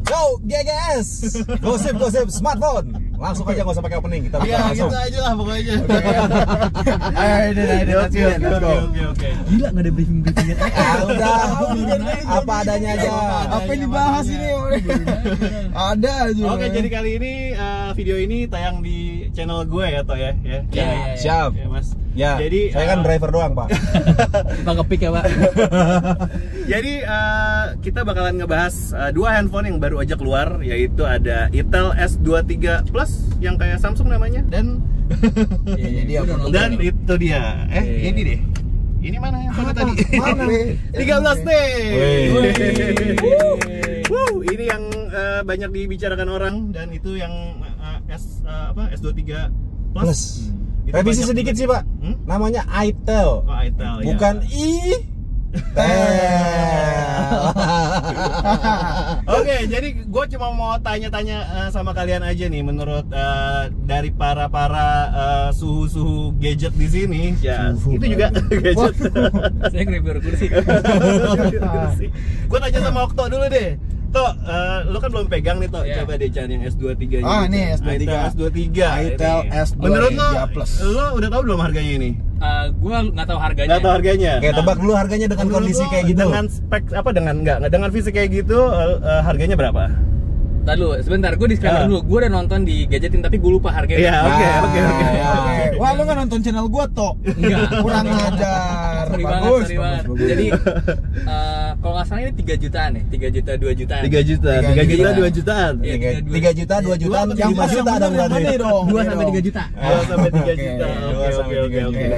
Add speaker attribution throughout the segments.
Speaker 1: Yo, GGS, gosip smartphone. Langsung aja nggak usah pakai opening, kita buka langsung.
Speaker 2: Gitu aja lah pokoknya.
Speaker 3: Oke. Gila nggak ada briefing-briefingan.
Speaker 1: Udah, apa adanya aja.
Speaker 2: Apa yang dibahas ini? Ada aja.
Speaker 3: Oke, jadi kali ini video ini tayang di channel gue ya, Toh ya.
Speaker 1: Ya, siap.
Speaker 3: Ya, Mas.
Speaker 1: Ya,
Speaker 3: jadi
Speaker 1: saya kan driver doang, Pak.
Speaker 3: Bang kepik ya, Pak. Jadi kita bakalan ngebahas dua handphone yang baru aja keluar, yaitu ada Itel S23 Plus yang kayak Samsung namanya, dan itu dia. Ini deh. Ini mana handphone tadi?
Speaker 1: Mana?
Speaker 3: 13T. Ini yang banyak dibicarakan orang, dan itu yang S23 Plus.
Speaker 1: Revisi sedikit sih, Pak. Namanya Itel.
Speaker 3: Oh, Itel,
Speaker 1: bukan
Speaker 3: ya. Oke, jadi gue cuma mau tanya-tanya sama kalian aja nih, menurut dari para suhu gadget di sini, ya itu juga gadget. Saya review kursi. Gue tanya sama Okto dulu deh. Toh, lu kan belum pegang nih, Toh. Coba deh cari yang S23 nya.
Speaker 2: Nih S23. Itel S23
Speaker 3: Menurut
Speaker 2: Plus.
Speaker 3: lo udah tahu belum harganya ini?
Speaker 4: Gua nggak tahu harganya.
Speaker 3: Nggak tahu harganya.
Speaker 1: Kayak tebak dulu harganya dengan kondisi kayak gitu.
Speaker 3: Dengan spek apa, dengan fisik kayak gitu, harganya berapa?
Speaker 4: Tadi dulu, sebentar, gue disclaimer dulu. Gue udah nonton di Gadgetin tapi gue lupa harganya.
Speaker 3: Iya, oke.
Speaker 2: Wah, lu nggak nonton channel gua, Toh?
Speaker 4: Enggak.
Speaker 2: Kurang ajar.
Speaker 4: Sorry
Speaker 2: Bagus.
Speaker 4: banget. Jadi kalau nggak salah ini 3 jutaan ya, 3 juta 2 jutaan.
Speaker 3: 3 juta 2 jutaan.
Speaker 1: 3 juta, 2 juta, 5 juta ada berarti.
Speaker 4: 2 sampai 3 juta.
Speaker 3: 2 sampai 3 juta. Oke.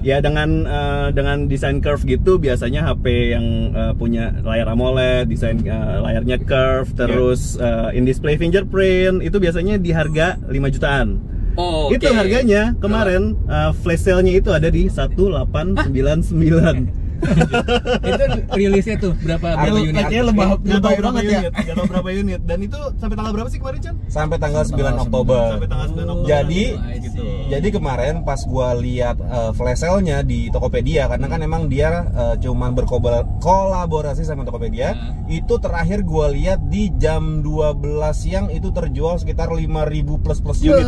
Speaker 3: Ya dengan desain curve gitu, biasanya HP yang punya layar AMOLED, desain layarnya curve, terus in-display fingerprint, itu biasanya di harga 5 jutaan.
Speaker 4: Oh,
Speaker 3: itu harganya kemarin flash sale-nya itu ada di 1899.
Speaker 4: Itu rilisnya tuh berapa unit?
Speaker 2: Kayaknya lebay banget ya.
Speaker 3: Gak tau berapa unit. Dan itu sampai tanggal berapa sih kemarin, Chan?
Speaker 1: Sampai tanggal 9 Oktober.
Speaker 3: Sampai tanggal 9 Oktober.
Speaker 1: Jadi kemarin pas gua lihat flash sale-nya di Tokopedia, karena kan emang dia cuman berkolaborasi sama Tokopedia, itu terakhir gua lihat di jam 12 siang itu terjual sekitar 5.000 plus unit.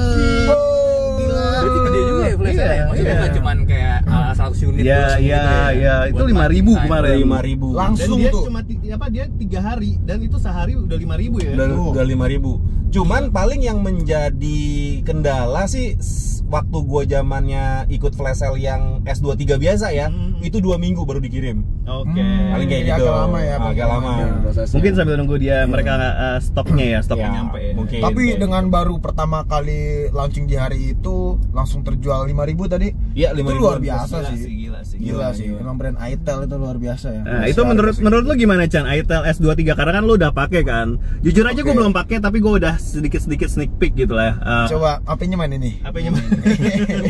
Speaker 4: Berarti gede juga ya flash sale ya? Maksudnya nggak cuman kayak 100 unit.
Speaker 3: Iya, itu 5.000 kemarin.
Speaker 1: 5.000.
Speaker 2: Langsung
Speaker 3: dan dia
Speaker 2: tuh.
Speaker 3: cuma dia 3 hari, dan itu sehari udah 5.000 ya.
Speaker 1: Udah 5.000. Cuman paling yang menjadi kendala sih waktu gua zamannya ikut flash sale yang S23 biasa ya, itu 2 minggu baru dikirim.
Speaker 3: Oke.
Speaker 1: Paling kayak gitu.
Speaker 2: Agak lama ya.
Speaker 1: Agak lama.
Speaker 3: Mungkin sambil nunggu dia mereka stoknya nyampe ya.
Speaker 1: Mungkin.
Speaker 2: Tapi dengan baru pertama kali launching di hari itu langsung terjual 5.000 tadi.
Speaker 1: Iya,
Speaker 2: Itu
Speaker 1: 5.000.
Speaker 2: luar biasa sih.
Speaker 3: Gila
Speaker 2: sih. Emang brand Itel itu luar biasa ya.
Speaker 3: Nah, itu menurut lu gimana, Chan? Itel S23, karena kan lu udah pakai kan. Jujur aja gue belum pakai, tapi gue udah sedikit sneak peek gitu lah.
Speaker 2: Coba HP-nya mana nih?
Speaker 3: HP-nya mana?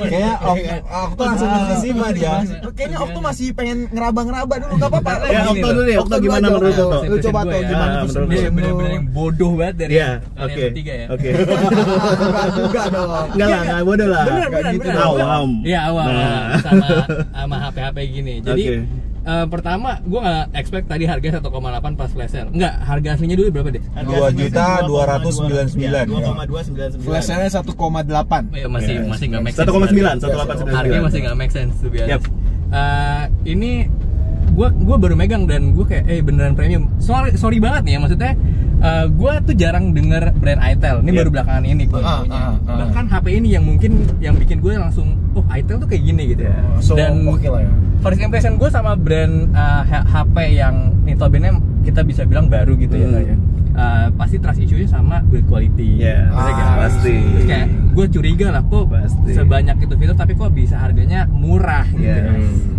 Speaker 1: Kayak Okto langsung terkesima dia.
Speaker 2: Kayaknya Okto masih pengen ngeraba-ngeraba dulu, enggak apa-apa.
Speaker 3: Ya, Okto dulu deh. Okto gimana menurut lu?
Speaker 2: Lu coba Okto gimana
Speaker 3: menurut
Speaker 4: Dia benar-benar yang bodoh banget dari
Speaker 3: Oke.
Speaker 4: tiga ya.
Speaker 3: Oke.
Speaker 2: juga dong.
Speaker 3: Enggak lah, enggak bodoh lah.
Speaker 4: Bener.
Speaker 3: Awam.
Speaker 4: Iya, awam. Sama HP-HP gini. Jadi pertama gue nggak expect tadi harga 1,8 pas flash sale. Enggak, harga aslinya dulu berapa deh?
Speaker 1: 2.299.000.
Speaker 3: 2,299.
Speaker 2: Flash sale 1,8.
Speaker 4: Ya, masih nggak make sense.
Speaker 3: 1,9, 1,899.
Speaker 4: Harganya masih nggak make sense tuh biasa. Ini gue baru megang dan gue kayak beneran premium. Sorry banget nih ya, maksudnya gue tuh jarang denger brand Itel. Ini baru belakangan ini gue punya. Bahkan HP ini yang mungkin yang bikin gue langsung Itel tuh kayak gini gitu. Dan
Speaker 2: oke lah ya.
Speaker 4: first impression gue sama brand HP yang notabene kita bisa bilang baru gitu ya. Pasti trust issue-nya sama build quality.
Speaker 3: Pasti.
Speaker 4: Terus kayak gue curiga lah, kok sebanyak itu fitur tapi kok bisa harganya murah gitu.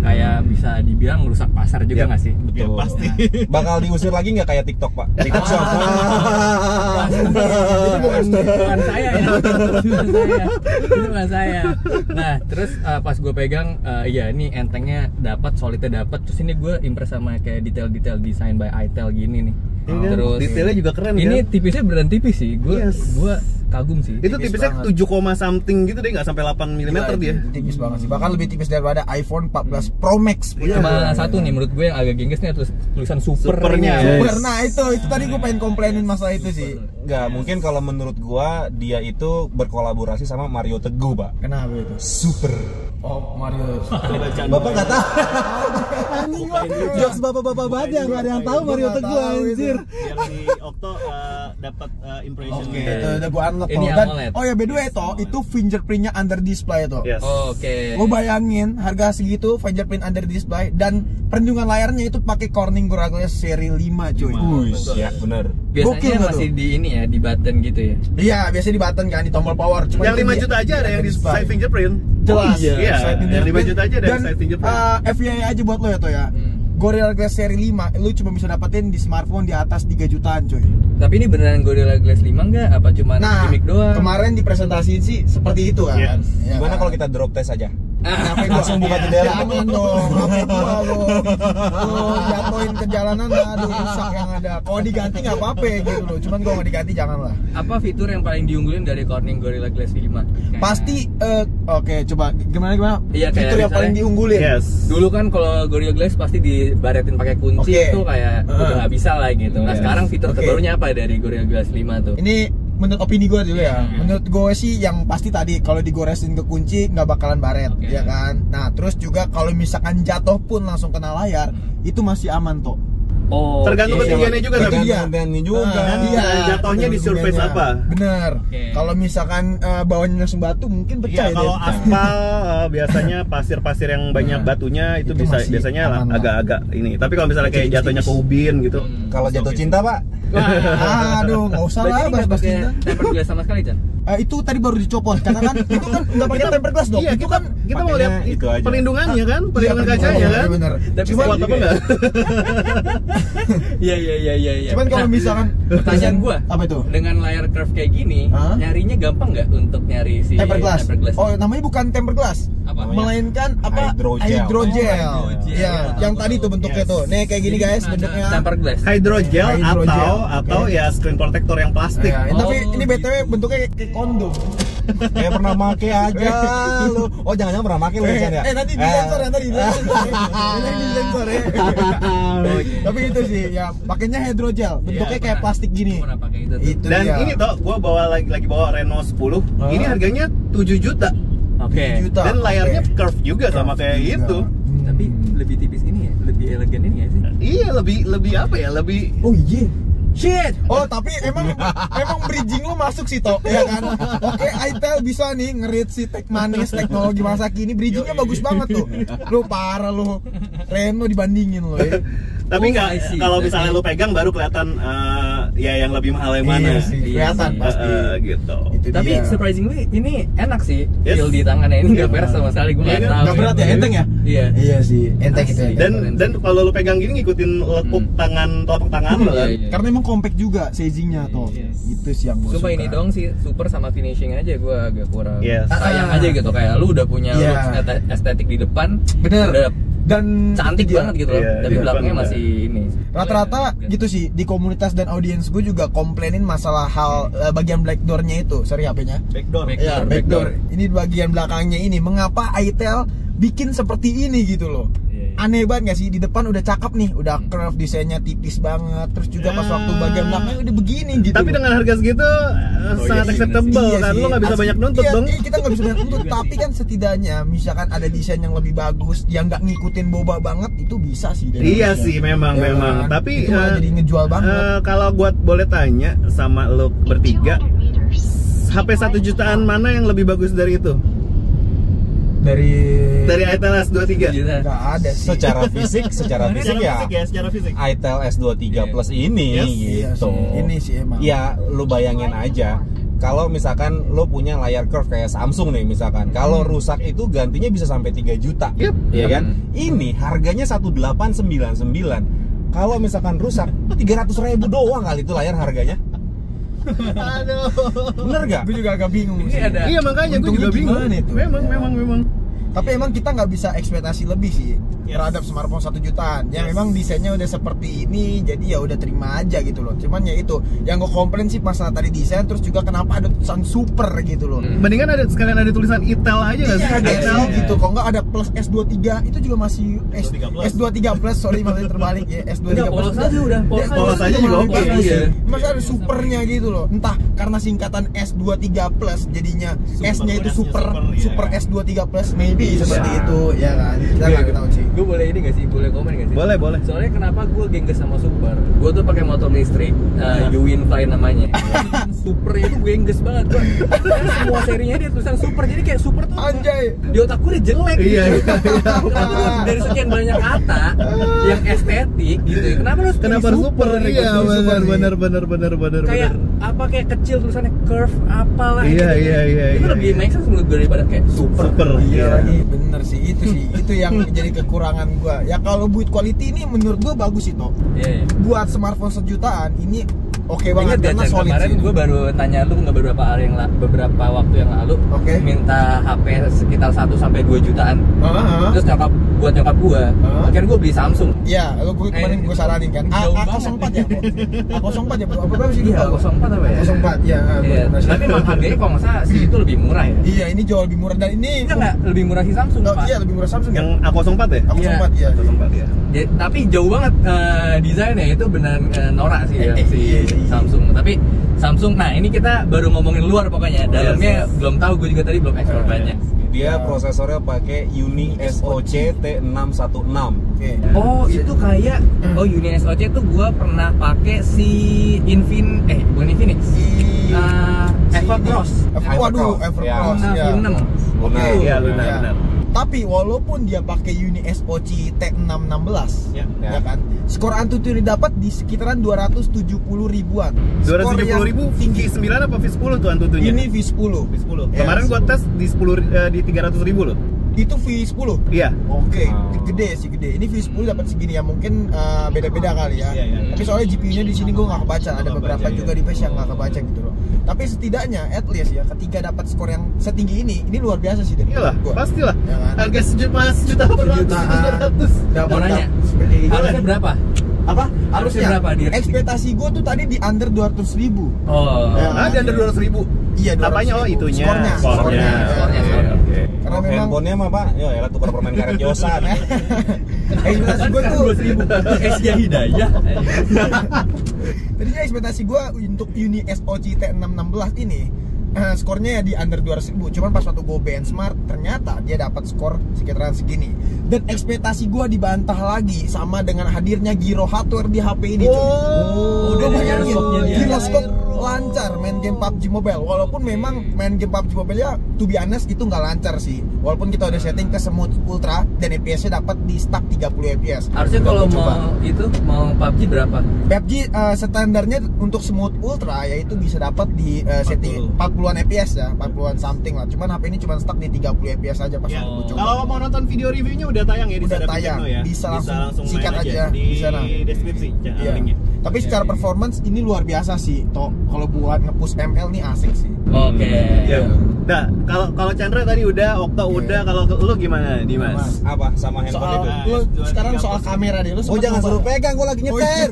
Speaker 4: Kayak bisa dibilang merusak pasar juga nggak sih?
Speaker 1: Betul.
Speaker 3: Pasti.
Speaker 1: Bakal diusir lagi nggak kayak TikTok, Pak? TikTok Shop.
Speaker 4: Itu bukan saya ya. Itu bukan saya. Nah, terus pas gue pegang, ini entengnya dapat, solidnya dapat. Terus ini gue impress sama kayak detail-detail desain by Itel gini nih. Terus
Speaker 3: detailnya juga keren.
Speaker 4: Ini tipisnya beneran tipis sih. Gue kagum sih.
Speaker 3: Itu
Speaker 2: Tipis
Speaker 3: tipisnya
Speaker 2: banget.
Speaker 3: 7, something gitu deh, nggak sampai 8 mm dia.
Speaker 2: Tipis banget sih, bahkan lebih tipis daripada iPhone 14 Pro Max.
Speaker 4: Cuma satu nih menurut gue yang agak gengges nih tulisan
Speaker 3: Supernya.
Speaker 4: supernya.
Speaker 2: Super. Nah itu tadi gue pengen komplainin masalah itu sih.
Speaker 1: Nggak, mungkin kalau menurut gua dia itu berkolaborasi sama Mario Teguh, Pak.
Speaker 2: Kenapa itu?
Speaker 1: Super.
Speaker 2: Oh Mario.
Speaker 1: Bapak nggak tahu. Anjing lah. Jokes bapak-bapak banget yang nggak ada yang tahu Mario
Speaker 2: nggak
Speaker 1: Teguh
Speaker 2: tahu itu.
Speaker 1: anjir.
Speaker 3: Biar di Okto dapat impression.
Speaker 2: Oke, itu udah gua unlock
Speaker 4: Ini
Speaker 2: Toh. Dan
Speaker 4: AMOLED.
Speaker 2: oh ya by the way toh, itu fingerprintnya under display tuh.
Speaker 3: Yes.
Speaker 4: Oke.
Speaker 2: Lo bayangin harga segitu fingerprint under display dan perlindungan layarnya itu pakai Corning Gorilla Glass seri 5 cuy.
Speaker 1: Ya, bener.
Speaker 2: Gokil
Speaker 4: Biasanya
Speaker 2: nggak
Speaker 4: masih
Speaker 2: tuh?
Speaker 4: di ini ya, di button gitu ya.
Speaker 2: Iya, biasa di button kan di tombol power. Cuma
Speaker 3: Yang
Speaker 2: itu
Speaker 3: 5
Speaker 2: di-
Speaker 3: juta aja ada yang di
Speaker 2: display.
Speaker 3: side fingerprint.
Speaker 2: Jelas.
Speaker 3: Iya,
Speaker 2: Side
Speaker 3: yang 5
Speaker 2: fingerprint.
Speaker 3: juta aja ada yang
Speaker 2: Dan
Speaker 3: side fingerprint.
Speaker 2: FYI aja buat lo ya toh ya. Gorilla Glass seri 5 lu cuma bisa dapetin di smartphone di atas 3 jutaan cuy.
Speaker 4: Tapi ini beneran Gorilla Glass 5 nggak? Apa cuma
Speaker 2: Nah,
Speaker 4: gimmick doang?
Speaker 2: kemarin dipresentasiin sih seperti itu kan.
Speaker 3: Yes.
Speaker 2: Ya
Speaker 1: Gimana
Speaker 2: kan?
Speaker 1: kalau kita drop test aja?
Speaker 2: Ngapain
Speaker 1: Langsung buka jendela.
Speaker 2: Jangan dong, ngapain gua lo jatuhin ke jalanan, aduh rusak yang ada. Kalau diganti nggak apa-apa gitu loh, cuman kalau nggak diganti janganlah.
Speaker 4: Apa fitur yang paling diunggulin dari Corning Gorilla Glass 5? Kayak-
Speaker 2: Pasti, oke coba gimana
Speaker 4: Iya, kayak
Speaker 2: fitur yang
Speaker 4: misalnya-
Speaker 2: paling diunggulin.
Speaker 3: Yes.
Speaker 4: Dulu kan kalau Gorilla Glass pasti dibaretin pakai kunci
Speaker 2: Oke.
Speaker 4: itu kayak udah nggak bisa lah gitu. Nah
Speaker 3: Yes.
Speaker 4: sekarang fitur
Speaker 2: Oke.
Speaker 4: terbarunya apa dari Gorilla Glass 5 tuh?
Speaker 2: Ini menurut opini gue dulu ya. Menurut gue sih yang pasti tadi kalau digoresin ke kunci nggak bakalan baret,
Speaker 4: Oke.
Speaker 2: ya kan. Nah terus juga kalau misalkan jatuh pun langsung kena layar, itu masih aman tuh.
Speaker 4: Oh,
Speaker 3: Tergantung
Speaker 4: oke.
Speaker 3: ketinggiannya juga
Speaker 2: Itu
Speaker 3: tapi.
Speaker 2: dia.
Speaker 1: Ketinggiannya juga.
Speaker 3: Dan jatuhnya di surface apa?
Speaker 2: Bener.
Speaker 4: Oke.
Speaker 2: Kalau misalkan bawahnya langsung batu mungkin pecah
Speaker 3: Iya,
Speaker 2: ya.
Speaker 3: kalau
Speaker 2: dia.
Speaker 3: aspal biasanya pasir-pasir yang banyak batunya itu
Speaker 2: Itu masih
Speaker 3: biasanya
Speaker 2: aman lah.
Speaker 3: agak-agak ini. Tapi kalau misalnya kayak jatuhnya ke ubin gitu,
Speaker 1: Kalau jatuh cinta, Pak.
Speaker 2: Aduh, nggak usah
Speaker 4: Berarti
Speaker 2: lah
Speaker 4: ini nggak
Speaker 2: bahas
Speaker 4: pakai
Speaker 2: cinta.
Speaker 4: tempered glass sama sekali, Chan?
Speaker 2: Itu tadi baru dicopot karena kan itu kan nggak pakai tempered glass dong.
Speaker 3: Iya,
Speaker 2: Itu kan
Speaker 3: kita mau
Speaker 1: pakainya
Speaker 3: lihat
Speaker 1: itu aja.
Speaker 3: perlindungannya kan,
Speaker 2: Iya,
Speaker 3: perlindungan kacanya kan.
Speaker 2: Bener.
Speaker 4: Tapi
Speaker 2: Cuman
Speaker 3: Kuat apa enggak?
Speaker 4: Iya.
Speaker 2: Cuman kalau misalkan
Speaker 4: pertanyaan gua,
Speaker 2: apa itu?
Speaker 4: dengan layar curve kayak gini,
Speaker 2: Hah?
Speaker 4: nyarinya gampang nggak untuk nyari si
Speaker 2: Tempered glass.
Speaker 4: tempered glass?
Speaker 2: Oh, namanya bukan tempered glass.
Speaker 4: Apa?
Speaker 2: Melainkan apa?
Speaker 1: Hydrogel.
Speaker 2: Hydrogel.
Speaker 4: Oh, hydrogel.
Speaker 2: Iya,
Speaker 4: Tahu,
Speaker 2: yang
Speaker 4: tahu.
Speaker 2: tadi tuh bentuknya
Speaker 3: Yes.
Speaker 2: tuh. Nih kayak gini guys bentuknya.
Speaker 4: Tempered glass.
Speaker 3: Hydrogel
Speaker 2: Hydrogel.
Speaker 3: atau
Speaker 2: Oke.
Speaker 3: ya screen protector yang plastik.
Speaker 2: Ya, tapi
Speaker 4: Oh,
Speaker 2: ini BTW bentuknya kayak kondom.
Speaker 1: Kayak pernah make aja lu. Oh, jangan-jangan pernah make lu Chan, ya?
Speaker 2: Nanti di sensor yang tadi. Ini di sensor ya. Tapi itu sih ya, pakainya hydrogel. Bentuknya
Speaker 4: Iya,
Speaker 2: kayak
Speaker 4: pernah.
Speaker 2: plastik gini.
Speaker 4: Pernah pakai itu tuh.
Speaker 2: Itu
Speaker 3: Dan
Speaker 2: dia.
Speaker 3: ini toh gua lagi bawa Reno 10.
Speaker 2: Hah?
Speaker 3: Ini harganya 7 juta.
Speaker 4: Oke.
Speaker 2: 7 juta.
Speaker 3: Dan layarnya
Speaker 2: Oke.
Speaker 3: curve juga sama kayak
Speaker 2: Juga.
Speaker 3: itu.
Speaker 4: Tapi lebih tipis ini ya, lebih elegan ini ya sih.
Speaker 3: Iya, lebih apa ya? Lebih
Speaker 2: Oh iya. Shit. Oh tapi emang bridging lu masuk sih toh, ya kan? Oke, Itel bisa nih ngerit si Tech Manis teknologi masa kini, bridgingnya bagus banget tuh. Lu parah lu. Reno dibandingin lu ya.
Speaker 3: Tapi
Speaker 4: Oh, I see.
Speaker 3: kalau misalnya lu pegang baru kelihatan ya yang lebih mahal yang mana.
Speaker 2: Iya sih, kelihatan
Speaker 4: sih.
Speaker 2: pasti.
Speaker 3: Gitu.
Speaker 2: Itu
Speaker 4: Tapi
Speaker 2: dia.
Speaker 4: surprisingly ini enak sih,
Speaker 3: Yes.
Speaker 4: feel di tangannya ini nggak beres sama sekali, gue
Speaker 3: Iya
Speaker 4: nggak
Speaker 3: kan?
Speaker 4: tahu.
Speaker 2: Nggak berat ya, enteng ya?
Speaker 4: Iya.
Speaker 2: Iya sih, enteng itu
Speaker 4: Asli.
Speaker 2: ya.
Speaker 3: Dan kalau lu pegang gini ngikutin lekuk telapak tangan lo kan.
Speaker 4: Iya.
Speaker 2: Karena emang compact juga sizingnya tuh.
Speaker 4: Yes.
Speaker 2: Itu sih yang gue
Speaker 4: Sumpah
Speaker 2: suka.
Speaker 4: ini dong sih, super sama finishing aja gue agak kurang.
Speaker 3: Yes.
Speaker 4: Sayang aja gitu, kayak lu udah punya
Speaker 2: Iya.
Speaker 4: looks estetik di depan,
Speaker 2: Bener.
Speaker 4: udah
Speaker 2: Dan
Speaker 4: cantik
Speaker 2: itu dia.
Speaker 4: banget gitu loh,
Speaker 3: Iya,
Speaker 4: tapi
Speaker 3: di
Speaker 4: belakangnya
Speaker 3: depan
Speaker 4: masih ini.
Speaker 2: Rata-rata
Speaker 4: Iya.
Speaker 2: gitu sih di komunitas dan audiens gue juga komplainin masalah hal bagian black door-nya itu. Sorry HP-nya.
Speaker 3: Backdoor.
Speaker 2: Ya, backdoor. Ini bagian belakangnya ini. Mengapa Itel bikin seperti ini gitu loh? Aneh banget gak sih? Di depan udah cakep nih, udah curve, desainnya tipis banget. Terus juga pas waktu bagian belakangnya udah begini gitu.
Speaker 3: Tapi dengan harga segitu sangat
Speaker 4: iya,
Speaker 3: acceptable
Speaker 2: Iya
Speaker 3: kan.
Speaker 2: sih.
Speaker 3: Lu nggak bisa
Speaker 2: Asli.
Speaker 3: banyak nuntut
Speaker 2: Iya,
Speaker 3: dong.
Speaker 2: iya, kita nggak bisa banyak nuntut. Tapi kan setidaknya misalkan ada desain yang lebih bagus, yang nggak ngikutin boba banget, itu bisa sih. dari
Speaker 3: Iya
Speaker 2: Indonesia.
Speaker 3: sih, memang.
Speaker 2: kan?
Speaker 3: Tapi
Speaker 2: itu malah jadi ngejual banget.
Speaker 3: kalau gua boleh tanya sama lo bertiga, HP 1 jutaan mana yang lebih bagus dari itu? Dari Itel S23.
Speaker 4: Gila.
Speaker 2: nggak ada sih.
Speaker 1: Secara fisik ya.
Speaker 3: Secara fisik.
Speaker 1: Itel S23
Speaker 4: Iya.
Speaker 1: Plus ini
Speaker 3: Yes.
Speaker 2: Iya
Speaker 1: gitu.
Speaker 2: sih, ini sih emang.
Speaker 1: Ya, lu bayangin aja. Kalau misalkan lu punya layar curve kayak Samsung nih misalkan, kalau rusak itu gantinya bisa sampai 3 juta.
Speaker 3: Yep.
Speaker 1: Iya kan? Ini harganya 1899. Kalau misalkan rusak 300.000 doang kali itu layar harganya.
Speaker 3: Aduh.
Speaker 1: Bener gak?
Speaker 2: Gue juga agak bingung
Speaker 4: Ini
Speaker 2: sih.
Speaker 4: ada-
Speaker 3: Iya makanya gue
Speaker 2: Untungnya
Speaker 3: juga bingung.
Speaker 2: gimana itu?
Speaker 3: Memang.
Speaker 2: Tapi emang kita nggak bisa ekspektasi lebih sih terhadap smartphone 1 jutaan. Ya memang desainnya udah seperti ini, jadi ya udah terima aja gitu loh. Cuman ya itu yang gue komplain sih masalah tadi desain, terus juga kenapa ada tulisan super gitu loh.
Speaker 3: Mendingan sekalian ada tulisan Itel aja nggak sih?
Speaker 2: Iya,
Speaker 3: Itel
Speaker 2: gitu. Kalau nggak ada plus S23 itu juga masih S23 plus, sorry maksudnya terbalik ya, S23
Speaker 4: Udah,
Speaker 2: plus.
Speaker 4: polos aja udah.
Speaker 3: Polos aja juga oke.
Speaker 2: Masa ada supernya gitu loh. Entah karena singkatan S23 plus jadinya S-nya itu super S23 plus, maybe seperti itu ya kan. Kita nggak tahu sih.
Speaker 4: Gue boleh ini gak sih? Boleh komen gak sih?
Speaker 3: Boleh.
Speaker 4: Soalnya kenapa gue gengges sama Super? Gue tuh pakai motor listrik, Uwin Fly namanya. Super itu gengges banget. Semua serinya dia tulisan Super, jadi kayak Super tuh
Speaker 2: Anjay.
Speaker 4: di otak gue udah jelek.
Speaker 3: Iya.
Speaker 4: Kenapa lu dari sekian banyak kata yang estetik gitu? Kenapa lu
Speaker 3: Kenapa super? Iya, benar.
Speaker 4: Kayak apa kayak kecil tulisannya curve apalah.
Speaker 3: Iya.
Speaker 4: Itu lebih make sense menurut gue daripada kayak super.
Speaker 2: Iya lagi, bener sih itu yang jadi kekurangan gua. Ya kalau buat quality ini menurut gua bagus sih toh.
Speaker 4: Iya.
Speaker 2: Buat smartphone 1 jutaan ini oke banget
Speaker 4: Ingat gak,
Speaker 2: karena
Speaker 4: Chan,
Speaker 2: solid
Speaker 4: kemarin
Speaker 2: sih.
Speaker 4: gue baru tanya lu nggak beberapa waktu yang lalu,
Speaker 2: Oke.
Speaker 4: minta HP sekitar 1-2 jutaan. Terus buat nyokap gue, akhirnya gue beli Samsung.
Speaker 2: Iya, gue kemarin gue saranin kan.
Speaker 4: Jauh
Speaker 2: A04 ya, A04 ya bro. Apa berapa sih?
Speaker 4: Iya, 04 apa ya?
Speaker 2: 04 ya.
Speaker 4: Iya. Tapi emang harganya kalau nggak salah sih itu lebih murah ya.
Speaker 2: Iya, ini jauh lebih murah dan ini
Speaker 4: Enggak lebih murah si Samsung,
Speaker 2: Oh,
Speaker 4: Pak.
Speaker 2: iya lebih murah Samsung
Speaker 3: Yang
Speaker 2: ya.
Speaker 3: A04 ya?
Speaker 2: A04 ya.
Speaker 3: A04 ya.
Speaker 4: Tapi jauh banget desainnya, itu benar norak sih ya si
Speaker 2: iya.
Speaker 4: Samsung. Tapi Samsung, nah ini kita baru ngomongin luar pokoknya. Dalamnya belum tahu, gue juga tadi belum explore banyak.
Speaker 1: Dia prosesornya pakai Uni SoC T616.
Speaker 2: Oke.
Speaker 4: Oh itu kayak Uni SoC tuh gue pernah pakai si bukan Infinix, Evercross.
Speaker 2: Waduh, Evercross
Speaker 1: Ya.
Speaker 2: ya.
Speaker 4: Luna V6.
Speaker 2: Oke.
Speaker 3: Iya, benar.
Speaker 2: Tapi walaupun dia pakai Uni SoC T616
Speaker 3: Ya.
Speaker 2: ya kan, skor Antutu ini dapat di sekitaran 270 ribuan. Skor
Speaker 3: 270
Speaker 2: yang
Speaker 3: ribu
Speaker 2: tinggi.
Speaker 3: V9 apa V10 tuh Antutunya?
Speaker 2: Ini V10.
Speaker 3: V10.
Speaker 2: Ya,
Speaker 3: Kemarin gua tes di 300 ribu loh.
Speaker 2: Itu V10.
Speaker 3: Iya.
Speaker 2: Oke,
Speaker 1: Oh.
Speaker 2: gede sih gede. Ini V10 dapat segini ya, mungkin beda-beda kali ya.
Speaker 3: Iya.
Speaker 2: Tapi soalnya GPU-nya di sini gua nggak kebaca. Ada
Speaker 3: Nggak
Speaker 2: beberapa
Speaker 3: kebaca,
Speaker 2: juga
Speaker 3: iya.
Speaker 2: device yang nggak kebaca gitu loh. Tapi setidaknya, at least ya, ketika dapat skor yang setinggi ini luar biasa sih dari
Speaker 3: Iyalah,
Speaker 2: gua.
Speaker 3: pastilah.
Speaker 2: Ya kan?
Speaker 3: Harga sejuta per ratus.
Speaker 4: Mau nanya,
Speaker 2: Seperti itu.
Speaker 4: harusnya berapa?
Speaker 2: Apa?
Speaker 4: Harusnya berapa dia?
Speaker 2: Ekspektasi gue tuh tadi di under 200 ribu.
Speaker 4: Oh,
Speaker 2: Ya.
Speaker 3: Ah, di under 200 ribu.
Speaker 2: Iya, 200
Speaker 3: Apanya? Oh,
Speaker 2: ribu.
Speaker 3: itunya.
Speaker 2: Skornya.
Speaker 4: Skornya.
Speaker 3: Oke.
Speaker 2: Karena memang
Speaker 1: Handphonenya mah Pak, ya elah tukar permen karet Yosan.
Speaker 2: ekspektasi gue tuh
Speaker 4: 2.000 Esya Hidayah.
Speaker 2: Jadi ekspektasi gue untuk Uni SoC T616 ini skornya ya di under 200 ribu. Cuman pas waktu gue benchmark ternyata dia dapat skor sekitaran segini. Dan ekspektasi gue dibantah lagi sama dengan hadirnya gyro hardware di HP ini.
Speaker 4: udah ada
Speaker 2: bayangin,
Speaker 4: gyroskopnya dia.
Speaker 2: gyroskop lancar main game PUBG Mobile. Walaupun memang main game PUBG Mobile ya to be honest itu nggak lancar sih. Walaupun kita udah setting ke smooth ultra dan FPS-nya dapat di stuck 30 FPS.
Speaker 4: Harusnya
Speaker 2: Udah
Speaker 4: kalau
Speaker 2: gua coba.
Speaker 4: mau PUBG berapa?
Speaker 2: PUBG standarnya untuk smooth ultra yaitu bisa dapat di setting 40-an FPS ya, 40-an something lah. Cuman HP ini cuma stuck di 30 FPS aja pas
Speaker 3: Ya.
Speaker 2: aku coba.
Speaker 3: Kalau mau nonton video reviewnya udah tayang ya di
Speaker 2: Udah
Speaker 3: Sadap
Speaker 2: tayang.
Speaker 3: Techno ya.
Speaker 2: Bisa langsung
Speaker 3: main
Speaker 2: sikat aja
Speaker 3: di
Speaker 2: di sana.
Speaker 3: deskripsi
Speaker 2: Iya.
Speaker 3: linknya.
Speaker 2: Tapi secara performance ini luar biasa sih. Toh kalau buat nge-push ML nih asik sih.
Speaker 4: Oke.
Speaker 3: Ya. Nah, kalau Chandra tadi udah, Okta udah, kalau lu gimana, Dimas?
Speaker 1: Apa sama handphone
Speaker 2: Soal
Speaker 1: itu?
Speaker 2: lu sekarang soal kamera deh. Lu
Speaker 1: Oh
Speaker 2: sempet
Speaker 1: jangan
Speaker 2: nyoba
Speaker 1: suruh
Speaker 2: nggak?
Speaker 1: pegang, gua lagi nyetir.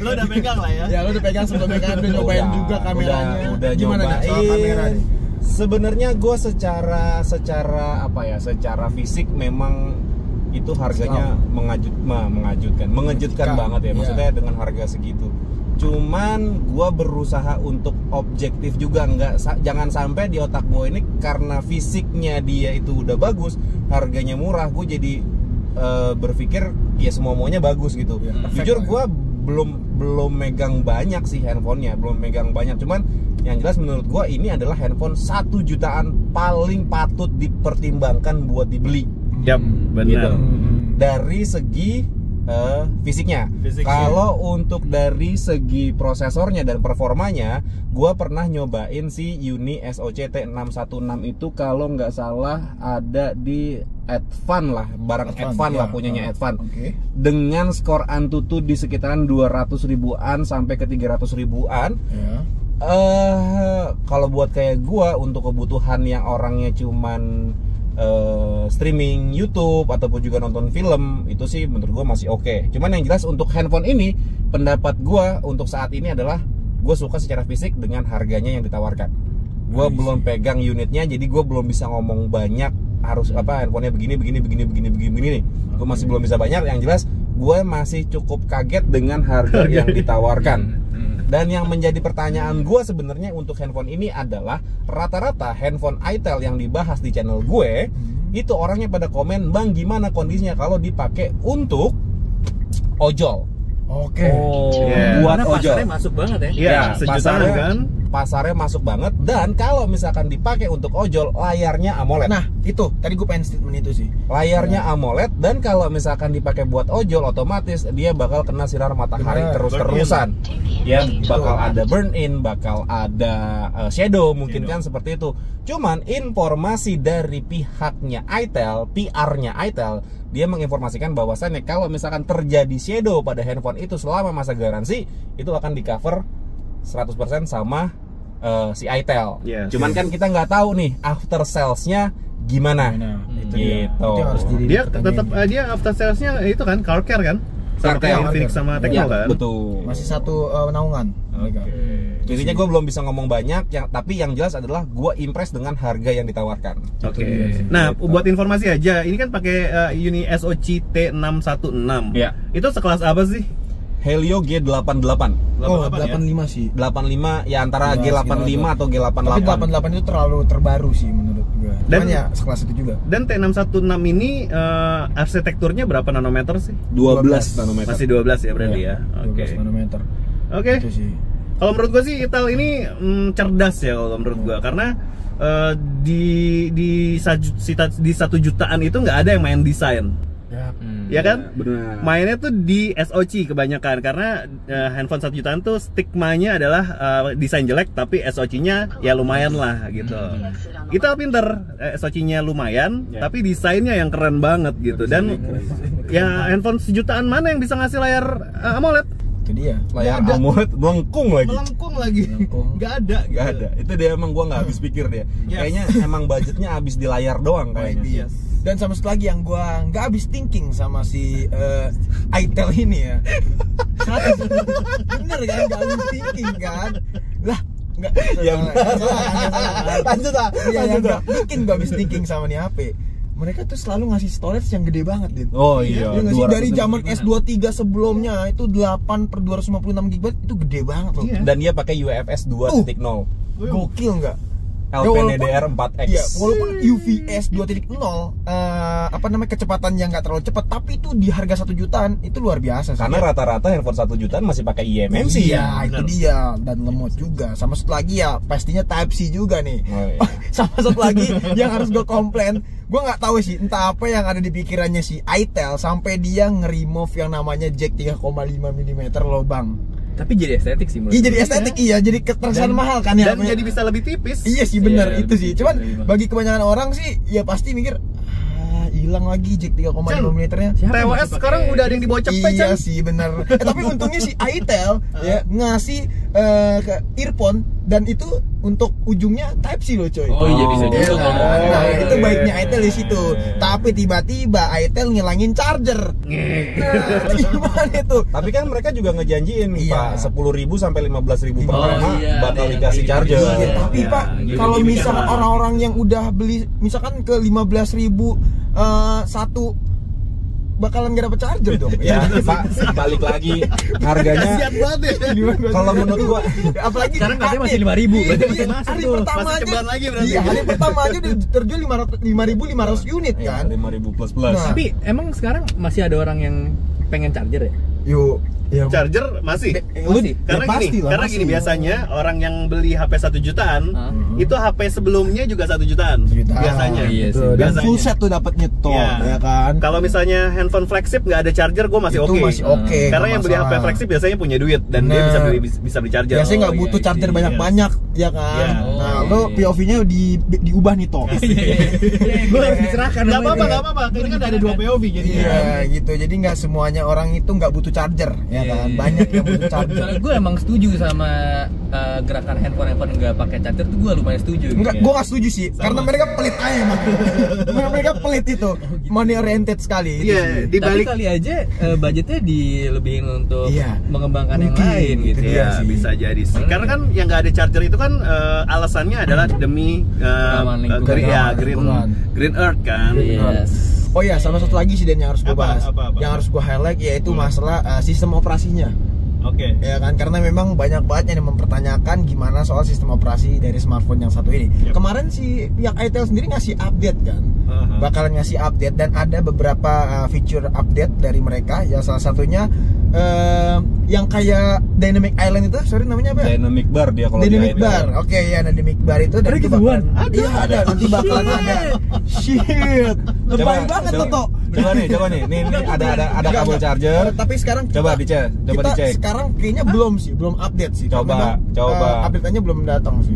Speaker 3: Lu udah pegang lah ya.
Speaker 2: Ya lu udah pegang sebelumnya kan, udah nyobain juga kameranya.
Speaker 1: Udah
Speaker 2: Gimana nih soal kamera nih?
Speaker 1: Sebenarnya gue secara apa ya, secara fisik memang itu harganya mengejutkan
Speaker 2: Mengejutkan,
Speaker 1: banget ya, maksudnya
Speaker 2: iya.
Speaker 1: dengan harga segitu. Cuman gue berusaha untuk objektif juga, jangan sampai di otak gue ini karena fisiknya dia itu udah bagus, harganya murah, gue jadi berpikir ya semuanya bagus gitu.
Speaker 2: Ya, perfect
Speaker 1: Jujur
Speaker 2: lah ya.
Speaker 1: gue belum megang banyak sih handphonenya, belum megang banyak. Cuman yang jelas menurut gua ini adalah handphone 1 jutaan paling patut dipertimbangkan buat dibeli.
Speaker 3: Yap, benar.
Speaker 1: Dari segi fisiknya.
Speaker 3: Fisiknya.
Speaker 1: Kalau untuk dari segi prosesornya dan performanya, gua pernah nyobain si Uni SoC T616 itu kalau nggak salah ada di Advan lah, barang Advan lah, punyanya Advan.
Speaker 2: Oke.
Speaker 1: Dengan skor Antutu di sekitaran 200 ribuan sampai ke 300 ribuan.
Speaker 2: Ya.
Speaker 1: Kalau buat kayak gua untuk kebutuhan yang orangnya cuman streaming YouTube ataupun juga nonton film, itu sih menurut gue masih oke. Cuman yang jelas untuk handphone ini, pendapat gue untuk saat ini adalah gue suka secara fisik dengan harganya yang ditawarkan. Gue belum pegang unitnya, jadi gue belum bisa ngomong banyak harus apa handphonenya begini nih. Gue masih belum bisa banyak. Yang jelas gue masih cukup kaget dengan harga yang ditawarkan. Dan yang menjadi pertanyaan gue sebenarnya untuk handphone ini adalah rata-rata handphone Itel yang dibahas di channel gue itu orangnya pada komen, "Bang, gimana kondisinya kalau dipakai untuk ojol?"
Speaker 2: Oke.
Speaker 1: Buat
Speaker 4: Karena
Speaker 1: ojol.
Speaker 4: pasarnya masuk banget ya.
Speaker 3: Iya, sejutaan kan.
Speaker 1: Pasarnya masuk banget, dan kalau misalkan dipakai untuk ojol, layarnya AMOLED.
Speaker 2: Nah, itu tadi gue pengen statement itu sih.
Speaker 1: Layarnya AMOLED, dan kalau misalkan dipakai buat ojol, otomatis dia bakal kena sinar matahari
Speaker 2: Bener.
Speaker 1: terus-terusan. Ya, bakal ada burn in, bakal ada shadow, mungkin kan seperti itu. Cuman informasi dari pihaknya Itel, PR-nya Itel, dia menginformasikan bahwasannya kalau misalkan terjadi shadow pada handphone itu selama masa garansi, itu akan di-cover 100% sama si Itel.
Speaker 3: Yes.
Speaker 1: Cuman kan kita nggak tahu nih after sales-nya gimana.
Speaker 2: Itu
Speaker 1: Gitu.
Speaker 2: Itu yang harus jadi
Speaker 3: Dia
Speaker 2: pertanyaan.
Speaker 3: tetap dia after sales-nya itu kan car care kan?
Speaker 1: Car care.
Speaker 3: Infinix sama Tecno
Speaker 1: Ya,
Speaker 3: kan?
Speaker 1: betul.
Speaker 2: masih satu naungan.
Speaker 1: Intinya gue belum bisa ngomong banyak, tapi yang jelas adalah gue impress dengan harga yang ditawarkan.
Speaker 3: Oke.
Speaker 2: dia sih.
Speaker 3: Nah, buat informasi aja, ini kan pakai Uni SoC T616.
Speaker 1: Iya.
Speaker 3: Itu sekelas apa sih?
Speaker 1: Helio G88.
Speaker 2: Oh,
Speaker 3: 88 ya?
Speaker 2: 85 sih.
Speaker 1: 85 ya, antara
Speaker 2: Ya,
Speaker 1: G85
Speaker 2: sekitar
Speaker 1: atau
Speaker 2: Tapi
Speaker 1: G88.
Speaker 2: 88 itu terlalu terbaru sih menurut gue.
Speaker 3: Dan-
Speaker 2: Dan ya sekelas itu juga.
Speaker 3: Dan T616 ini arsitekturnya berapa nanometer sih?
Speaker 1: 12 nanometer.
Speaker 3: Masih 12 ya berarti ya.
Speaker 2: 12
Speaker 3: Oke.
Speaker 2: nanometer.
Speaker 3: Oke.
Speaker 2: Itu sih.
Speaker 3: Kalau menurut gua sih Itel ini cerdas ya kalau menurut gua, karena di 1 jutaan itu nggak ada yang main desain. Ya kan?
Speaker 1: Benar.
Speaker 3: Mainnya tuh di SoC kebanyakan, karena handphone 1 jutaan tuh stigmanya adalah desain jelek, tapi SoC-nya ya lumayan lah gitu. Kita pinter, SoC-nya lumayan, tapi desainnya yang keren banget gitu. Dan ya handphone 1 jutaan mana yang bisa ngasih layar AMOLED?
Speaker 2: Itu dia.
Speaker 1: Layar
Speaker 3: Nggak ada.
Speaker 1: AMOLED melengkung lagi.
Speaker 3: Melengkung lagi,
Speaker 2: Melengkung.
Speaker 3: nggak ada. Gitu.
Speaker 1: Gak ada. Itu dia emang gua nggak habis pikir dia.
Speaker 3: Yes.
Speaker 1: Kayaknya emang budgetnya habis di layar doang kayaknya.
Speaker 3: Yes.
Speaker 2: Dan sama satu lagi yang gua nggak habis thinking sama si Itel ini ya. Satu, bener kan? Nggak habis thinking kan? Lah, nggak.
Speaker 1: Ya, benar.
Speaker 2: Lanjut lah. Iya, yang nggak bikin gua habis thinking sama nih HP. Mereka tuh selalu ngasih storage yang gede banget, Din.
Speaker 1: Oh iya.
Speaker 2: Iya nggak sih?
Speaker 1: 200
Speaker 2: Dari zaman
Speaker 1: gimana?
Speaker 2: S23 sebelumnya itu 8/256 GB itu gede banget loh.
Speaker 3: Iya.
Speaker 1: Dan dia pakai UFS 2.0.
Speaker 2: Gokil nggak?
Speaker 1: LPDDR 4X.
Speaker 2: Iya, walaupun UVS 2.0 apa namanya kecepatannya nggak terlalu cepat, tapi itu di harga 1 jutaan itu luar biasa sih.
Speaker 1: Karena rata-rata handphone 1 jutaan masih pakai eMMC
Speaker 2: Iya,
Speaker 1: ya.
Speaker 2: itu dia, dan lemot juga. Sama satu lagi ya, pastinya Type C juga nih.
Speaker 1: Oh, iya.
Speaker 2: Sama satu lagi yang harus gue komplain, gue nggak tahu sih entah apa yang ada di pikirannya si Itel sampai dia nge-remove yang namanya jack 3,5 mm loh bang.
Speaker 4: Tapi jadi estetik sih menurut
Speaker 2: Iya
Speaker 4: gue.
Speaker 2: jadi estetik, iya jadi keterkesan mahal kan ya.
Speaker 3: Dan jadi bisa lebih tipis.
Speaker 2: Iya sih benar
Speaker 4: Iya,
Speaker 2: itu sih.
Speaker 4: lebih
Speaker 2: Cuman
Speaker 4: tipis.
Speaker 2: bagi kebanyakan orang sih ya pasti mikir hilang lagi jack 3,5 mm-nya.
Speaker 4: Siapa yang
Speaker 3: TWS
Speaker 4: masih
Speaker 3: sekarang
Speaker 4: pakai-
Speaker 3: udah ada yang dibawa cepet
Speaker 2: Iya
Speaker 3: kan?
Speaker 2: sih benar. Tapi untungnya si Itel ya ngasih ke earphone dan itu untuk ujungnya Type C loh coy.
Speaker 4: Oh iya bisa
Speaker 1: Oh,
Speaker 4: juga.
Speaker 1: iya.
Speaker 4: kan.
Speaker 2: Nah,
Speaker 1: Oh,
Speaker 2: itu
Speaker 1: iya.
Speaker 2: baiknya Itel di situ. Tapi tiba-tiba Itel ngilangin charger. Nah, gimana itu?
Speaker 1: Tapi kan mereka juga ngejanjiin
Speaker 2: Iya.
Speaker 1: Pak 10.000 sampai 15.000 per
Speaker 2: Oh,
Speaker 1: lama
Speaker 4: iya,
Speaker 1: bakal
Speaker 4: ada
Speaker 1: dikasih
Speaker 4: yang
Speaker 1: charger.
Speaker 4: gitu.
Speaker 2: Iya, tapi
Speaker 4: Iya,
Speaker 2: Pak,
Speaker 4: gitu,
Speaker 2: kalau
Speaker 4: gitu,
Speaker 2: misalkan
Speaker 4: gitu.
Speaker 2: orang-orang yang udah beli misalkan ke 15.000 satu bakalan gak dapet charger dong.
Speaker 1: Ya, Pak, balik lagi harganya.
Speaker 3: Kasian banget ya.
Speaker 1: Kalau menurut gua
Speaker 2: Apalagi
Speaker 4: Sekarang katanya masih
Speaker 2: Adit.
Speaker 4: 5.000, berarti
Speaker 2: Iya,
Speaker 4: masih masuk
Speaker 2: hari
Speaker 4: tuh.
Speaker 2: pertama
Speaker 3: Masih
Speaker 2: aja.
Speaker 3: ceban lagi berarti.
Speaker 2: Iya, hari pertama aja udah terjual 5.500 unit
Speaker 1: ya,
Speaker 2: kan.
Speaker 1: 5.000 plus.
Speaker 2: Nah.
Speaker 4: Tapi emang sekarang masih ada orang yang pengen charger ya?
Speaker 2: Yuk, ya.
Speaker 3: Charger masih.
Speaker 4: Masih?
Speaker 3: Karena
Speaker 2: Ya,
Speaker 3: gini,
Speaker 2: pasti lah,
Speaker 3: karena
Speaker 2: pasti.
Speaker 3: gini biasanya orang yang beli HP 1 jutaan,
Speaker 4: Hmm.
Speaker 3: itu HP sebelumnya juga 1 jutaan. Biasanya.
Speaker 4: Iya
Speaker 2: Gitu.
Speaker 4: sih.
Speaker 2: Dan
Speaker 3: Biasanya.
Speaker 2: full set tuh dapetnya tuh,
Speaker 3: Iya.
Speaker 2: ya kan.
Speaker 3: Kalau misalnya handphone flagship nggak ada charger, gue masih
Speaker 2: Itu
Speaker 3: oke.
Speaker 2: masih oke.
Speaker 3: Karena
Speaker 2: nggak
Speaker 3: yang beli HP
Speaker 2: masalah.
Speaker 3: flagship biasanya punya duit dan dia
Speaker 2: Bener.
Speaker 3: bisa beli charger.
Speaker 2: Biasanya nggak
Speaker 4: Oh,
Speaker 2: butuh
Speaker 4: iya,
Speaker 2: charger
Speaker 4: iya.
Speaker 2: banyak-banyak, ya kan.
Speaker 3: Iya.
Speaker 2: Nah,
Speaker 4: Oh,
Speaker 2: lo
Speaker 4: iya.
Speaker 2: POV-nya diubah nih toh.
Speaker 4: Gue harus diserahkan.
Speaker 3: Nggak apa-apa. Ini kan ada 2 POV jadinya.
Speaker 2: Iya gitu, jadi nggak semuanya orang itu nggak butuh charger, ya ya kan. Banyak yang butuh charger.
Speaker 4: Soalnya gue emang setuju sama gerakan handphone nggak pakai charger tuh gue lumayan setuju.
Speaker 2: Enggak,
Speaker 4: gitu.
Speaker 2: gue nggak setuju sih, karena mereka pelit aja emang. Mereka pelit itu, money oriented sekali.
Speaker 3: Iya, di
Speaker 4: Tapi
Speaker 3: balik
Speaker 4: kali aja budgetnya dilebihin untuk
Speaker 2: Iya.
Speaker 4: mengembangkan yang
Speaker 2: Mungkin,
Speaker 4: lain gitu
Speaker 2: itu
Speaker 4: ya.
Speaker 2: dia.
Speaker 3: ya bisa jadi sih. Karena kan yang nggak ada charger itu kan alasannya adalah demi
Speaker 4: Pengaman lingkungan.
Speaker 3: green earth kan.
Speaker 4: Yes.
Speaker 2: Oh iya, sama satu lagi sih Dan yang harus gue
Speaker 3: Apa?
Speaker 2: bahas,
Speaker 3: Apa?
Speaker 2: yang harus gue highlight yaitu masalah sistem operasinya.
Speaker 3: Oke.
Speaker 2: Ya kan, karena memang banyak banget yang mempertanyakan gimana soal sistem operasi dari smartphone yang satu ini.
Speaker 3: Yep.
Speaker 2: Kemarin si pihak itel sendiri ngasih update kan,
Speaker 3: Aha.
Speaker 2: bakalan ngasih update dan ada beberapa feature update dari mereka. Ya salah satunya yang kayak Dynamic Island itu, sorry namanya apa?
Speaker 1: Dynamic bar dia kalau
Speaker 2: Dynamic
Speaker 1: di
Speaker 2: bar, oke ya Dynamic bar itu dan
Speaker 4: Ada
Speaker 2: itu
Speaker 4: gituan?
Speaker 2: bakalan, iya ada, nanti bakalan ada. Shit, lebay banget Toto.
Speaker 1: Coba nih, nih ada kabel charger.
Speaker 2: Tapi sekarang
Speaker 1: Coba dicek, coba
Speaker 2: kita
Speaker 1: dicek.
Speaker 2: sekarang kayaknya belum update sih.
Speaker 1: Coba,
Speaker 2: Karena,
Speaker 1: coba.
Speaker 2: Update-nya belum datang sih.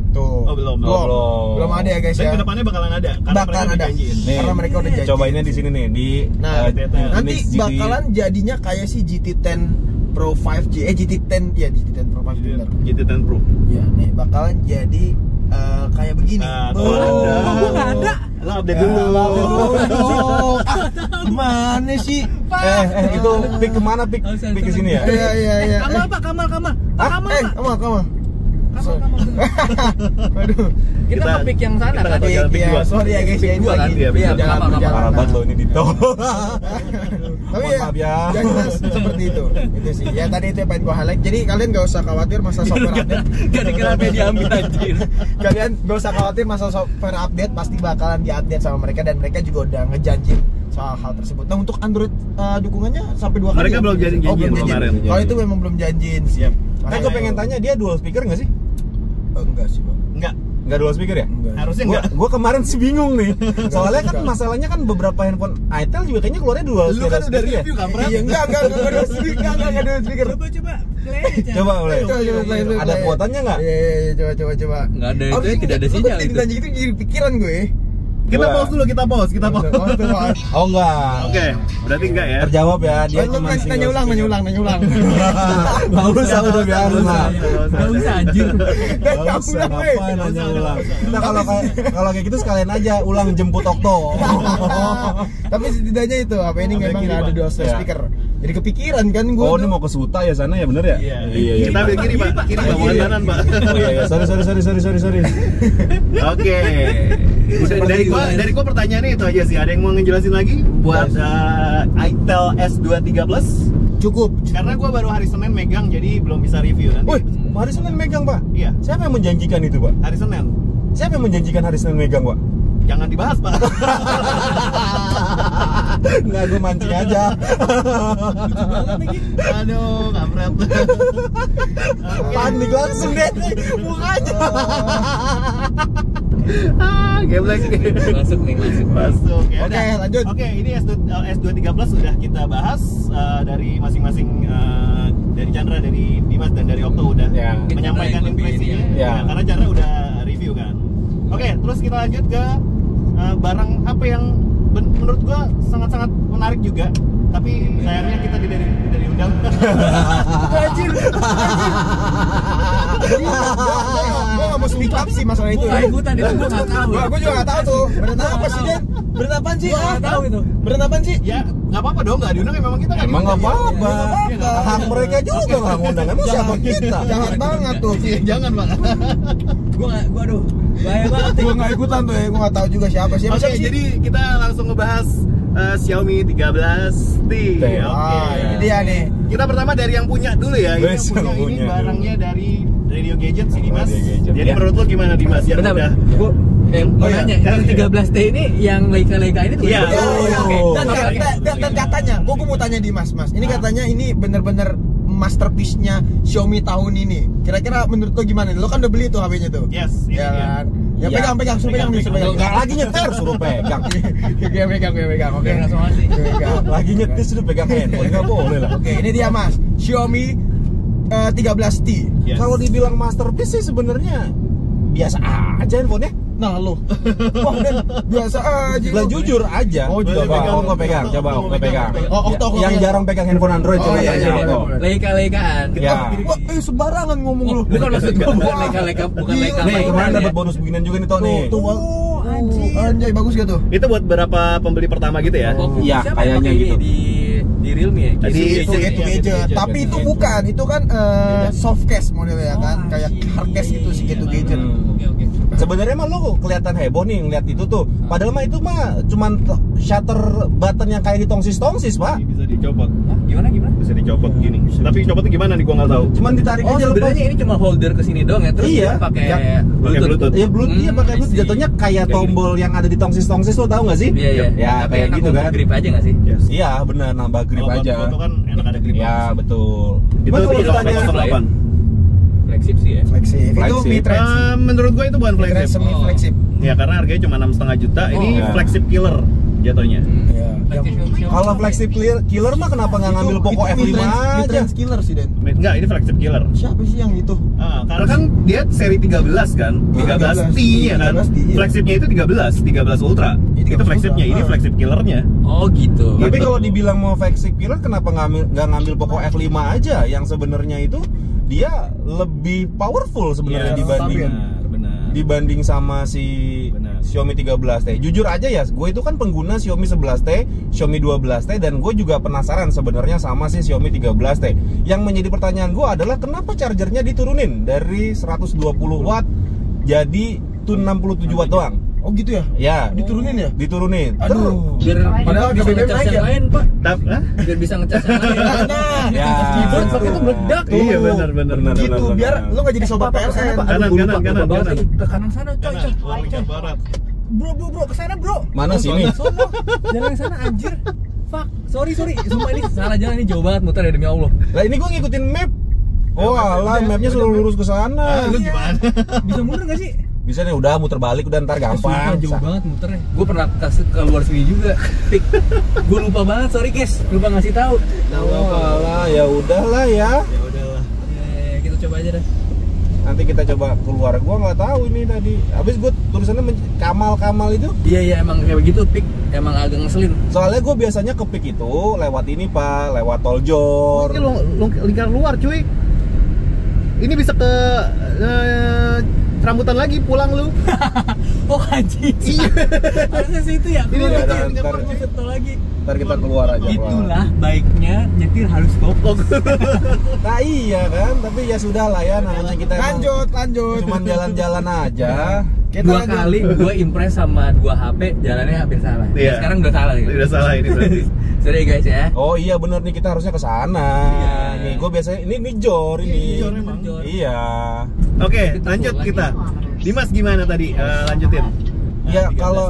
Speaker 2: Tuh.
Speaker 3: Oh, belum.
Speaker 2: Belum ada ya guys
Speaker 3: Dan
Speaker 2: ya.
Speaker 3: kedepannya bakalan ada. Karena
Speaker 2: Bakalan
Speaker 3: mereka
Speaker 2: ada.
Speaker 3: udah janjiin.
Speaker 1: Nih,
Speaker 2: Karena mereka udah janji.
Speaker 1: Cobainnya di sini nih di
Speaker 2: Nah, nanti
Speaker 1: Infinix GT.
Speaker 2: bakalan jadinya kayak si GT10 Pro 5G, GT10 ya GT10 Pro 5G benar.
Speaker 3: GT10 Pro.
Speaker 2: Ya, nih bakalan jadi kayak begini.
Speaker 3: Tuh ada.
Speaker 4: Oh, gua nggak ada.
Speaker 3: Lo update dulu.
Speaker 2: Gimana sih?
Speaker 1: Itu pick kemana pick ke sini ya?
Speaker 2: Iya.
Speaker 4: Kamal Pak, Kamal.
Speaker 2: Kamu. Waduh.
Speaker 4: Kita ke pick yang sana
Speaker 3: kita
Speaker 4: kan.
Speaker 3: nggak jalan pick
Speaker 2: Iya,
Speaker 3: dua.
Speaker 2: sorry ya guys ya, ini
Speaker 3: Dua kan
Speaker 2: lagi
Speaker 3: dia,
Speaker 4: iya,
Speaker 2: jalan
Speaker 4: Kamal.
Speaker 2: perjalanan.
Speaker 1: Parah banget lo ini Dito.
Speaker 2: Tapi
Speaker 1: Mohon
Speaker 2: ya,
Speaker 1: maaf ya.
Speaker 2: yang jelas seperti itu sih. Ya tadi itu yang pengen gue highlight. Jadi kalian gak usah khawatir masa software update.
Speaker 4: Gak dikira media ambil anjir.
Speaker 2: Kalian gak usah khawatir masa software update, pasti bakalan diupdate sama mereka dan mereka juga udah ngejanjin soal hal tersebut. Nah untuk Android dukungannya sampai 2 kali.
Speaker 3: Mereka
Speaker 2: ya?
Speaker 3: belum janjiin
Speaker 2: Oh, belum
Speaker 3: kemarin.
Speaker 2: janjiin. Kalau itu memang belum janjiin sih.
Speaker 1: Gue pengen tanya dia dual speaker nggak sih?
Speaker 2: Enggak sih bang.
Speaker 3: Enggak.
Speaker 1: Nggak dual speaker ya?
Speaker 2: Enggak.
Speaker 3: Harusnya enggak.
Speaker 1: Gue kemarin sih bingung nih. Soalnya kan masalahnya kan beberapa handphone itel juga kayaknya keluarnya dual
Speaker 3: Lu kan udah
Speaker 1: speaker ya.
Speaker 3: review kan,
Speaker 2: Iya enggak ada speaker, enggak ada speaker.
Speaker 4: Coba play.
Speaker 1: Coba boleh.
Speaker 2: Coba play.
Speaker 1: Ada kuotanya nggak?
Speaker 2: Iya, coba.
Speaker 4: Nggak ada itu, tidak ada sinyal itu.
Speaker 2: Ditanya gitu jadi pikiran gue.
Speaker 3: Kita
Speaker 1: Dua.
Speaker 3: pause dulu, kita pause.
Speaker 1: Oh enggak.
Speaker 3: Oke, berarti enggak ya?
Speaker 1: Terjawab ya, dia
Speaker 2: Lu
Speaker 1: cuma
Speaker 2: nanya ulang.
Speaker 1: Nggak usah udah biasa.
Speaker 4: Gak usah anjir.
Speaker 1: Nggak usah ngapain nanya ulang. Nah kalau kayak gitu sekalian aja ulang jemput Okto.
Speaker 2: Tapi setidaknya itu HP ini
Speaker 3: Sampai
Speaker 2: memang
Speaker 3: kiri,
Speaker 2: nggak ada
Speaker 3: Pak.
Speaker 2: dual
Speaker 1: Ya.
Speaker 2: speaker. Jadi kepikiran kan gue.
Speaker 1: Oh ini mau ke Suta ya sana ya bener ya?
Speaker 3: Iya. Kita ambil kiri, Pak. Kiri Pak, bukan kanan, Pak.
Speaker 1: Oh iya, sorry.
Speaker 3: Oke. Dari gua pertanyaannya itu aja sih. Ada yang mau ngejelasin lagi buat itel S23 Plus?
Speaker 2: Cukup.
Speaker 3: Karena gua baru hari Senin megang, jadi belum bisa review nanti.
Speaker 1: Woi, hari Senin megang Pak?
Speaker 3: Iya,
Speaker 1: Siapa yang menjanjikan itu Pak?
Speaker 3: hari Senin.
Speaker 1: Siapa yang menjanjikan hari Senin megang Pak?
Speaker 3: Jangan dibahas, Pak.
Speaker 1: Nggak, gue mancing aja.
Speaker 3: Aduh, kampret.
Speaker 1: Panik langsung deh mukanya.
Speaker 3: Geblek.
Speaker 4: Masuk nih.
Speaker 3: Masuk ya.
Speaker 2: Oke,
Speaker 3: udah.
Speaker 2: lanjut.
Speaker 3: Oke, ini S23 Plus sudah kita bahas dari masing-masing dari Chandra, dari Dimas dan dari Okto udah
Speaker 1: Ya.
Speaker 3: menyampaikan
Speaker 4: Chandra yang lebih
Speaker 3: impresinya.
Speaker 1: ini ya.
Speaker 3: Ya, karena Chandra udah review kan. Oke, terus kita lanjut ke barang HP yang menurut gua sangat-sangat menarik juga. Tapi sayangnya kita tidak diundang.
Speaker 2: Anjir. Gue gak mau speak up sih masalah itu.
Speaker 4: Gue gak ikutan itu, gue gak tahu.
Speaker 2: Gue juga gak tahu tuh. Berita apa sih Den? Berita apaan sih?
Speaker 4: Gue gak tahu itu.
Speaker 2: Berita apaan sih?
Speaker 3: Ya, nggak apa-apa dong, nggak diundang. Memang kita
Speaker 1: Emang nggak
Speaker 3: diundang.
Speaker 1: apa-apa.
Speaker 3: Iya, nggak apa-apa.
Speaker 1: Hak mereka juga nggak ngundang. Emang siapa kita?
Speaker 2: Jahat banget tuh.
Speaker 3: Jangan, Bang.
Speaker 4: Gue aduh, bahaya banget.
Speaker 2: Gue gak ikutan tuh ya. Gue gak tahu juga siapa sih.
Speaker 3: Oke, jadi kita langsung ngebahas Xiaomi 13T.
Speaker 2: Ah, ini dia nih.
Speaker 3: Kita pertama dari yang punya dulu ya. Ini
Speaker 1: Wes,
Speaker 3: yang punya
Speaker 1: yang
Speaker 3: ini
Speaker 1: punya
Speaker 3: barangnya dari Radio Gadget si Dimas.
Speaker 1: Radio Gadget.
Speaker 3: Jadi
Speaker 1: Ya.
Speaker 3: menurut lo gimana Dimas? Yang
Speaker 4: Bentar,
Speaker 3: udah
Speaker 4: gue
Speaker 2: Oh, iya.
Speaker 4: nanya, yang 13T ini yang Leica ini tuh.
Speaker 3: Iya.
Speaker 2: Ya, ya.
Speaker 1: Oke.
Speaker 2: Dan katanya, gue mau tanya di Mas. Ini katanya ini bener-bener masterpiece-nya Xiaomi tahun ini. Kira-kira menurut lo gimana? Lo kan udah beli tuh HP-nya tuh.
Speaker 3: Yes, ini
Speaker 2: Ya
Speaker 3: dia.
Speaker 2: kan? Ya
Speaker 1: Iya.
Speaker 2: pegang, suruh pegang nih, suruh pegang.
Speaker 1: Nggak lagi nyetir suruh pegang.
Speaker 2: Gue pegang. Oke.
Speaker 4: Biar langsung asik.
Speaker 2: Gue pegang.
Speaker 1: Lagi nyetir suruh pegang handphone nggak boleh lah.
Speaker 2: Oke, ini dia Mas. Xiaomi 13T.
Speaker 3: Yes.
Speaker 1: Kalau dibilang masterpiece sih sebenarnya biasa aja handphonenya.
Speaker 2: fitnah lo. Wah, Dan biasa aja.
Speaker 1: Lah jujur aja.
Speaker 2: Oh, jujur.
Speaker 1: Coba pegang.
Speaker 2: Oh, Okto.
Speaker 1: Yang jarang pegang handphone Android coba
Speaker 2: iya,
Speaker 1: tanya
Speaker 2: iya,
Speaker 1: Okto.
Speaker 2: iya.
Speaker 4: Leka-lekaan.
Speaker 1: Ya.
Speaker 2: Wah, sembarangan ngomong lu.
Speaker 4: Bukan maksud gua bukan leka-leka, bukan leka.
Speaker 1: Nih, kemarin dapat bonus beginian juga nih Toh nih.
Speaker 2: Tuh, anjay, bagus gak tuh?
Speaker 3: Itu buat berapa pembeli pertama gitu ya?
Speaker 1: Iya,
Speaker 4: Siapa yang
Speaker 1: kayaknya
Speaker 4: pakai
Speaker 1: gitu.
Speaker 4: di Realme ya.
Speaker 3: Tadi
Speaker 2: Itu gadget. Tapi itu bukan, itu kan soft case modelnya kan, kayak hard case gitu sih gitu gadget.
Speaker 4: Oke.
Speaker 1: Sebenarnya mah lu kelihatan heboh nih ngeliat itu tuh. Padahal mah itu mah cuman shutter button yang kayak di tongsis-tongsis, Pak.
Speaker 3: Bisa dicopot.
Speaker 4: Gimana?
Speaker 3: Bisa dicopot gini. Tapi copotnya gimana nih gua nggak tahu.
Speaker 1: Cuman ditarik
Speaker 4: Oh,
Speaker 1: aja
Speaker 4: sebenarnya ini cuma holder ke sini doang ya, terus
Speaker 1: Iya.
Speaker 4: dia pakai
Speaker 1: Ya,
Speaker 3: Bluetooth.
Speaker 1: Iya, Bluetooth dia pakai Bluetooth.
Speaker 4: I see.
Speaker 1: Jatuhnya kayak tombol yang ada di tongsis-tongsis lo tahu nggak sih?
Speaker 4: Iya.
Speaker 1: Ya,
Speaker 4: Tapi
Speaker 1: kayak
Speaker 4: enak
Speaker 1: gitu
Speaker 4: untuk
Speaker 1: kan.
Speaker 4: grip aja nggak sih?
Speaker 3: Yes.
Speaker 1: Iya, benar nambah grip
Speaker 3: Kalau buat
Speaker 1: aja.
Speaker 3: foto kan enak ada grip.
Speaker 1: Ya, betul.
Speaker 3: Itu
Speaker 1: Cuman kalau ditanya
Speaker 3: 308.
Speaker 4: Flagship sih ya.
Speaker 2: Flagship. Itu
Speaker 1: Flagship.
Speaker 2: mid-range.
Speaker 3: Menurut gua itu bukan
Speaker 2: Mid-range
Speaker 3: flagship.
Speaker 2: semi flagship.
Speaker 3: Ya karena harganya cuma 6,5 juta. Ini
Speaker 1: iya.
Speaker 3: flagship killer jatuhnya.
Speaker 2: Iya.
Speaker 1: kalau flagship killer mah kenapa nggak ngambil Poco F5 aja?
Speaker 2: Mid-range killer sih, Dan.
Speaker 3: Enggak, ini flagship killer.
Speaker 2: Siapa sih yang itu?
Speaker 3: Karena kan dia seri 13 kan, 13 T ya kan.
Speaker 2: 13T, iya.
Speaker 3: Flagshipnya itu 13 Ultra.
Speaker 2: Ini 13
Speaker 3: Itu flagshipnya,
Speaker 2: Ultra.
Speaker 3: ini flagship killernya.
Speaker 4: Oh gitu.
Speaker 1: Tapi kalau dibilang mau flagship killer, kenapa nggak ngambil Poco F5 aja? Yang sebenarnya itu dia lebih powerful sebenarnya
Speaker 2: Iya,
Speaker 3: Benar.
Speaker 1: dibanding sama si
Speaker 3: Benar.
Speaker 1: Xiaomi 13T. Jujur aja ya, gue itu kan pengguna Xiaomi 11T, Xiaomi 12T, dan gue juga penasaran sebenarnya sama si Xiaomi 13T. Yang menjadi pertanyaan gue adalah kenapa chargernya diturunin dari 120 watt jadi 67 watt doang?
Speaker 2: Oh gitu ya?
Speaker 1: Ya,
Speaker 2: Diturunin ya?
Speaker 1: diturunin.
Speaker 2: Aduh.
Speaker 4: Biar
Speaker 2: Padahal
Speaker 4: bisa
Speaker 2: BBM
Speaker 4: ngecas
Speaker 2: naik
Speaker 4: yang
Speaker 2: ya?
Speaker 4: lain, Pak.
Speaker 3: Hah?
Speaker 4: Biar bisa ngecas yang lain.
Speaker 2: Nah,
Speaker 1: Ya.
Speaker 4: Keyboard pakai itu meledak tuh.
Speaker 3: Iya benar.
Speaker 2: gitu biar lu gak jadi sobat PLN.
Speaker 3: Kanan.
Speaker 4: Ke kanan sana, coy.
Speaker 3: Warga barat.
Speaker 4: Bro, ke sana, bro.
Speaker 1: Mana sini?
Speaker 4: Sono. Jalan yang sana anjir. Fuck. Sorry. Sumpah ini salah jalan, ini jauh banget muter ya demi Allah.
Speaker 1: Lah ini gue ngikutin map. Oh alah, mapnya suruh lurus ke sana.
Speaker 3: Lu gimana?
Speaker 4: Bisa mundur gak sih?
Speaker 1: Bisa nih, udah muter balik, udah ntar
Speaker 4: Sumpah,
Speaker 1: gampang.
Speaker 4: jauh banget muternya. Gue pernah keluar sini juga. Pik. Gue lupa banget, sorry guys. Lupa ngasih tahu.
Speaker 1: Oh alah, ya udahlah ya.
Speaker 3: Ya udahlah.
Speaker 4: Ya, kita coba aja dah.
Speaker 1: Nanti kita coba keluar. Gua nggak tahu ini tadi. Habis gue tulisannya Kamal itu.
Speaker 4: Iya emang kayak begitu Pik. Emang agak ngeselin.
Speaker 1: Soalnya gue biasanya ke Pik itu lewat ini Pak, lewat tol Jor.
Speaker 3: Ini lingkar luar cuy. Ini bisa ke rambutan lagi pulang lu.
Speaker 4: Oh anjing. Harusnya sih itu ya.
Speaker 1: Ini
Speaker 4: Keluar
Speaker 1: ada
Speaker 4: lagi,
Speaker 1: ntar-
Speaker 4: buset, tol lagi.
Speaker 1: Ntar kita keluar aja. Pak.
Speaker 4: Itulah baiknya nyetir harus fokus.
Speaker 1: Nah iya kan, tapi ya sudah lah ya, namanya kita emang
Speaker 2: Lanjut.
Speaker 1: cuman jalan-jalan aja.
Speaker 2: Kita
Speaker 4: Dua
Speaker 2: lanjut.
Speaker 4: kali gue impress sama dua HP jalannya hampir salah.
Speaker 3: Iya.
Speaker 4: Sekarang udah salah gitu.
Speaker 3: Udah salah ini berarti.
Speaker 4: Sorry guys ya.
Speaker 1: Oh iya bener nih, kita harusnya ke sana.
Speaker 4: Iya.
Speaker 1: Nih gue biasanya ini Jor ini.
Speaker 3: Jor emang.
Speaker 4: Jor.
Speaker 1: Iya.
Speaker 3: Oke,
Speaker 4: Kita
Speaker 3: lanjut
Speaker 4: keluar
Speaker 3: kita.
Speaker 4: lagi.
Speaker 3: Dimas gimana tadi? Lanjutin.
Speaker 1: Ya
Speaker 3: 13D.
Speaker 1: kalau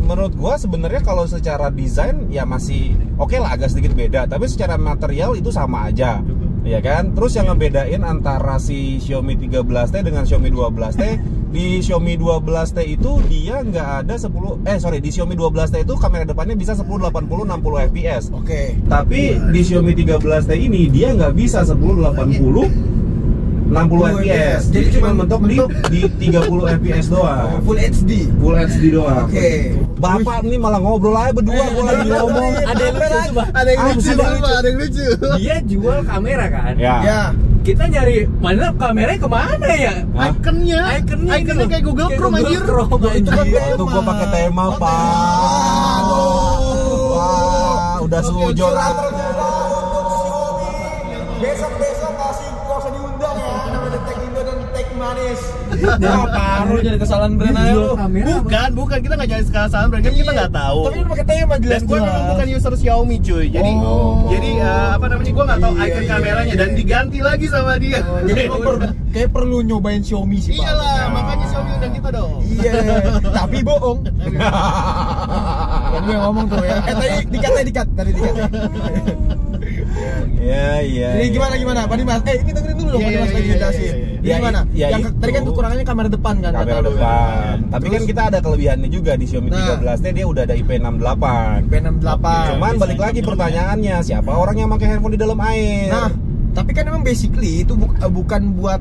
Speaker 1: menurut gua sebenarnya kalau secara desain ya masih oke lah, agak sedikit beda, tapi secara material itu sama aja. Ya kan? Terus yang ngebedain antara si Xiaomi 13T dengan Xiaomi 12T, di Xiaomi 12T itu dia nggak ada di Xiaomi 12T itu kamera depannya bisa 10, 80, 60 fps.
Speaker 2: Oke.
Speaker 1: Tapi di Xiaomi 13T ini dia nggak bisa 10, 80, 60 fps. Jadi cuma mentok di 30 fps doang.
Speaker 2: Full HD.
Speaker 1: Full HD doang.
Speaker 2: Oke.
Speaker 1: Bapak ini malah ngobrol aja berdua, gua lagi ngomong.
Speaker 4: Ada yang lucu coba.
Speaker 2: Ada yang
Speaker 1: Ah,
Speaker 2: lucu,
Speaker 1: sumpah.
Speaker 2: ada yang lucu.
Speaker 4: Dia jual kamera kan.
Speaker 1: Ya.
Speaker 2: Ya.
Speaker 4: Kita nyari mana kameranya kemana ya?
Speaker 1: Hah?
Speaker 3: Ikonnya
Speaker 4: Ikonnya
Speaker 3: kayak Google Chrome anjir.
Speaker 2: Itu kan
Speaker 1: Itu gua pakai tema, Pak. Wah, udah sujud aja.
Speaker 2: Besok kasih gak usah diundang ya. Namanya Tech Indo dan Tech Manis. Apa lu jadi kesalahan brand aja lu?
Speaker 3: Bukan, kita nggak jadi kesalahan brand, kan kita nggak tau.
Speaker 2: Tapi lu pakai tema
Speaker 3: Dan
Speaker 2: jelas.
Speaker 3: gue memang bukan user Xiaomi cuy, jadi gue nggak tahu
Speaker 2: Iya,
Speaker 3: icon
Speaker 2: iya,
Speaker 3: kameranya
Speaker 2: iya.
Speaker 3: dan diganti lagi sama dia.
Speaker 2: Jadi kayak perlu nyobain Xiaomi sih, Pak.
Speaker 3: Iyalah, makanya Xiaomi undang kita dong.
Speaker 2: Iya, tapi bohong. Kan gue yang ngomong tuh ya. Tadi dikat.
Speaker 1: Iya.
Speaker 2: Jadi gimana Pak Dimas? Ini dengerin dulu dong Pak Dimas lagi jelasin. Jadi
Speaker 1: Ya,
Speaker 2: gimana?
Speaker 1: ya
Speaker 2: Yang
Speaker 1: itu.
Speaker 2: tadi kan kekurangannya kamera depan kan?
Speaker 1: Kamera
Speaker 2: kata lu.
Speaker 1: depan. Tapi kan
Speaker 2: Terus
Speaker 1: kita ada kelebihannya juga di Xiaomi
Speaker 2: Nah.
Speaker 1: 13T, dia udah ada IP68.
Speaker 2: P68.
Speaker 1: Cuman balik lagi pertanyaannya, siapa orang yang pakai handphone di dalam air?
Speaker 2: Nah, tapi kan emang basically itu bukan buat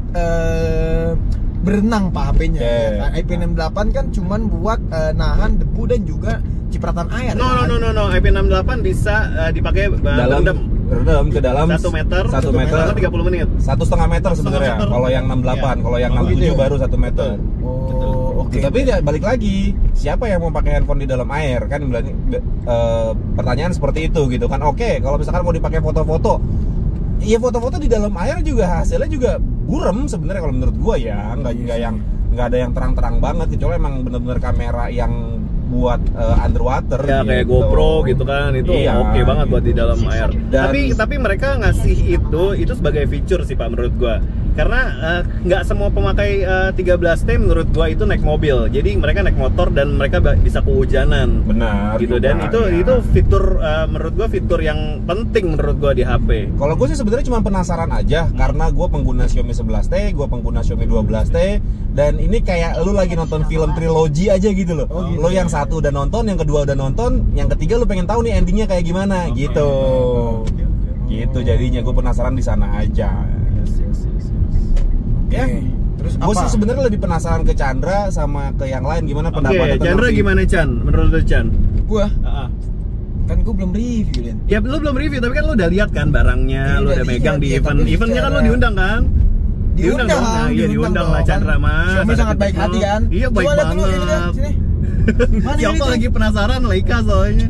Speaker 2: berenang Pak HP-nya.
Speaker 1: Yeah.
Speaker 2: Ya kan? IP68 kan cuman buat nahan debu dan juga cipratan air.
Speaker 3: No. IP68 bisa dipakai
Speaker 1: Dalam rendam ke dalam
Speaker 3: 1 meter
Speaker 1: 1 meter
Speaker 3: 30 menit.
Speaker 1: 1,5 meter sebenarnya.
Speaker 3: 1,5 meter.
Speaker 1: Kalau yang 68,
Speaker 3: Iya.
Speaker 1: kalau yang
Speaker 2: Oh,
Speaker 1: 67
Speaker 2: gitu ya?
Speaker 1: baru 1 meter.
Speaker 2: Oh, oke.
Speaker 1: Tapi ya, balik lagi, siapa yang mau pakai handphone di dalam air kan? Pertanyaan seperti itu gitu kan. Oke, kalau misalkan mau dipakai foto-foto, iya foto-foto di dalam air juga hasilnya juga buram sebenarnya kalau menurut gua ya. Nggak ada yang terang-terang banget, kecuali emang bener-bener kamera yang buat underwater
Speaker 3: Ya kayak
Speaker 1: gitu.
Speaker 3: GoPro gitu kan, itu
Speaker 1: Iya,
Speaker 3: oke banget buat di dalam air.
Speaker 1: Dan-
Speaker 3: Tapi mereka ngasih itu sebagai feature sih Pak menurut gua. Karena nggak semua pemakai 13T menurut gua itu naik mobil. Jadi mereka naik motor dan mereka bisa kehujanan.
Speaker 1: Benar
Speaker 3: Gitu
Speaker 1: juga,
Speaker 3: dan
Speaker 1: ya.
Speaker 3: itu fitur menurut gua fitur yang penting menurut gua di HP.
Speaker 1: Kalau gue sih sebenarnya cuma penasaran aja karena gue pengguna Xiaomi 11T, gue pengguna Xiaomi 12T, dan ini kayak lu lagi nonton film trilogi aja gitu loh. Lo yang satu udah nonton, yang kedua udah nonton, yang ketiga lu pengen tahu nih endingnya kayak gimana gitu. Gitu jadinya gue penasaran di sana aja. Ya.
Speaker 2: Terus
Speaker 1: Gue
Speaker 2: apa?
Speaker 1: sih sebenarnya lebih penasaran ke Chandra sama ke yang lain gimana pendapatnya.
Speaker 3: Oke, Chandra gimana Chan? Menurut lu Chan?
Speaker 2: Gua
Speaker 3: Ah.
Speaker 2: kan gua belum review Den.
Speaker 3: Ya lu belum review tapi kan lu udah lihat kan barangnya,
Speaker 2: Iya,
Speaker 3: lu
Speaker 2: udah
Speaker 3: udah megang
Speaker 2: lihat,
Speaker 3: di
Speaker 2: ya, tapi
Speaker 3: eventnya kan lu
Speaker 2: secara-
Speaker 3: diundang kan?
Speaker 2: Diundang,
Speaker 3: dong. Nah, iya diundang lah
Speaker 2: dong,
Speaker 3: Chandra
Speaker 2: kan.
Speaker 3: Mas.
Speaker 2: Xiaomi
Speaker 3: Ada
Speaker 2: sangat baik
Speaker 3: ketemu.
Speaker 2: hati kan.
Speaker 3: Iya baik
Speaker 2: Coba lihat dulu, ini kan,
Speaker 3: banget.
Speaker 2: sini. Mana
Speaker 3: Siapa
Speaker 2: ini,
Speaker 3: lagi penasaran Leica soalnya.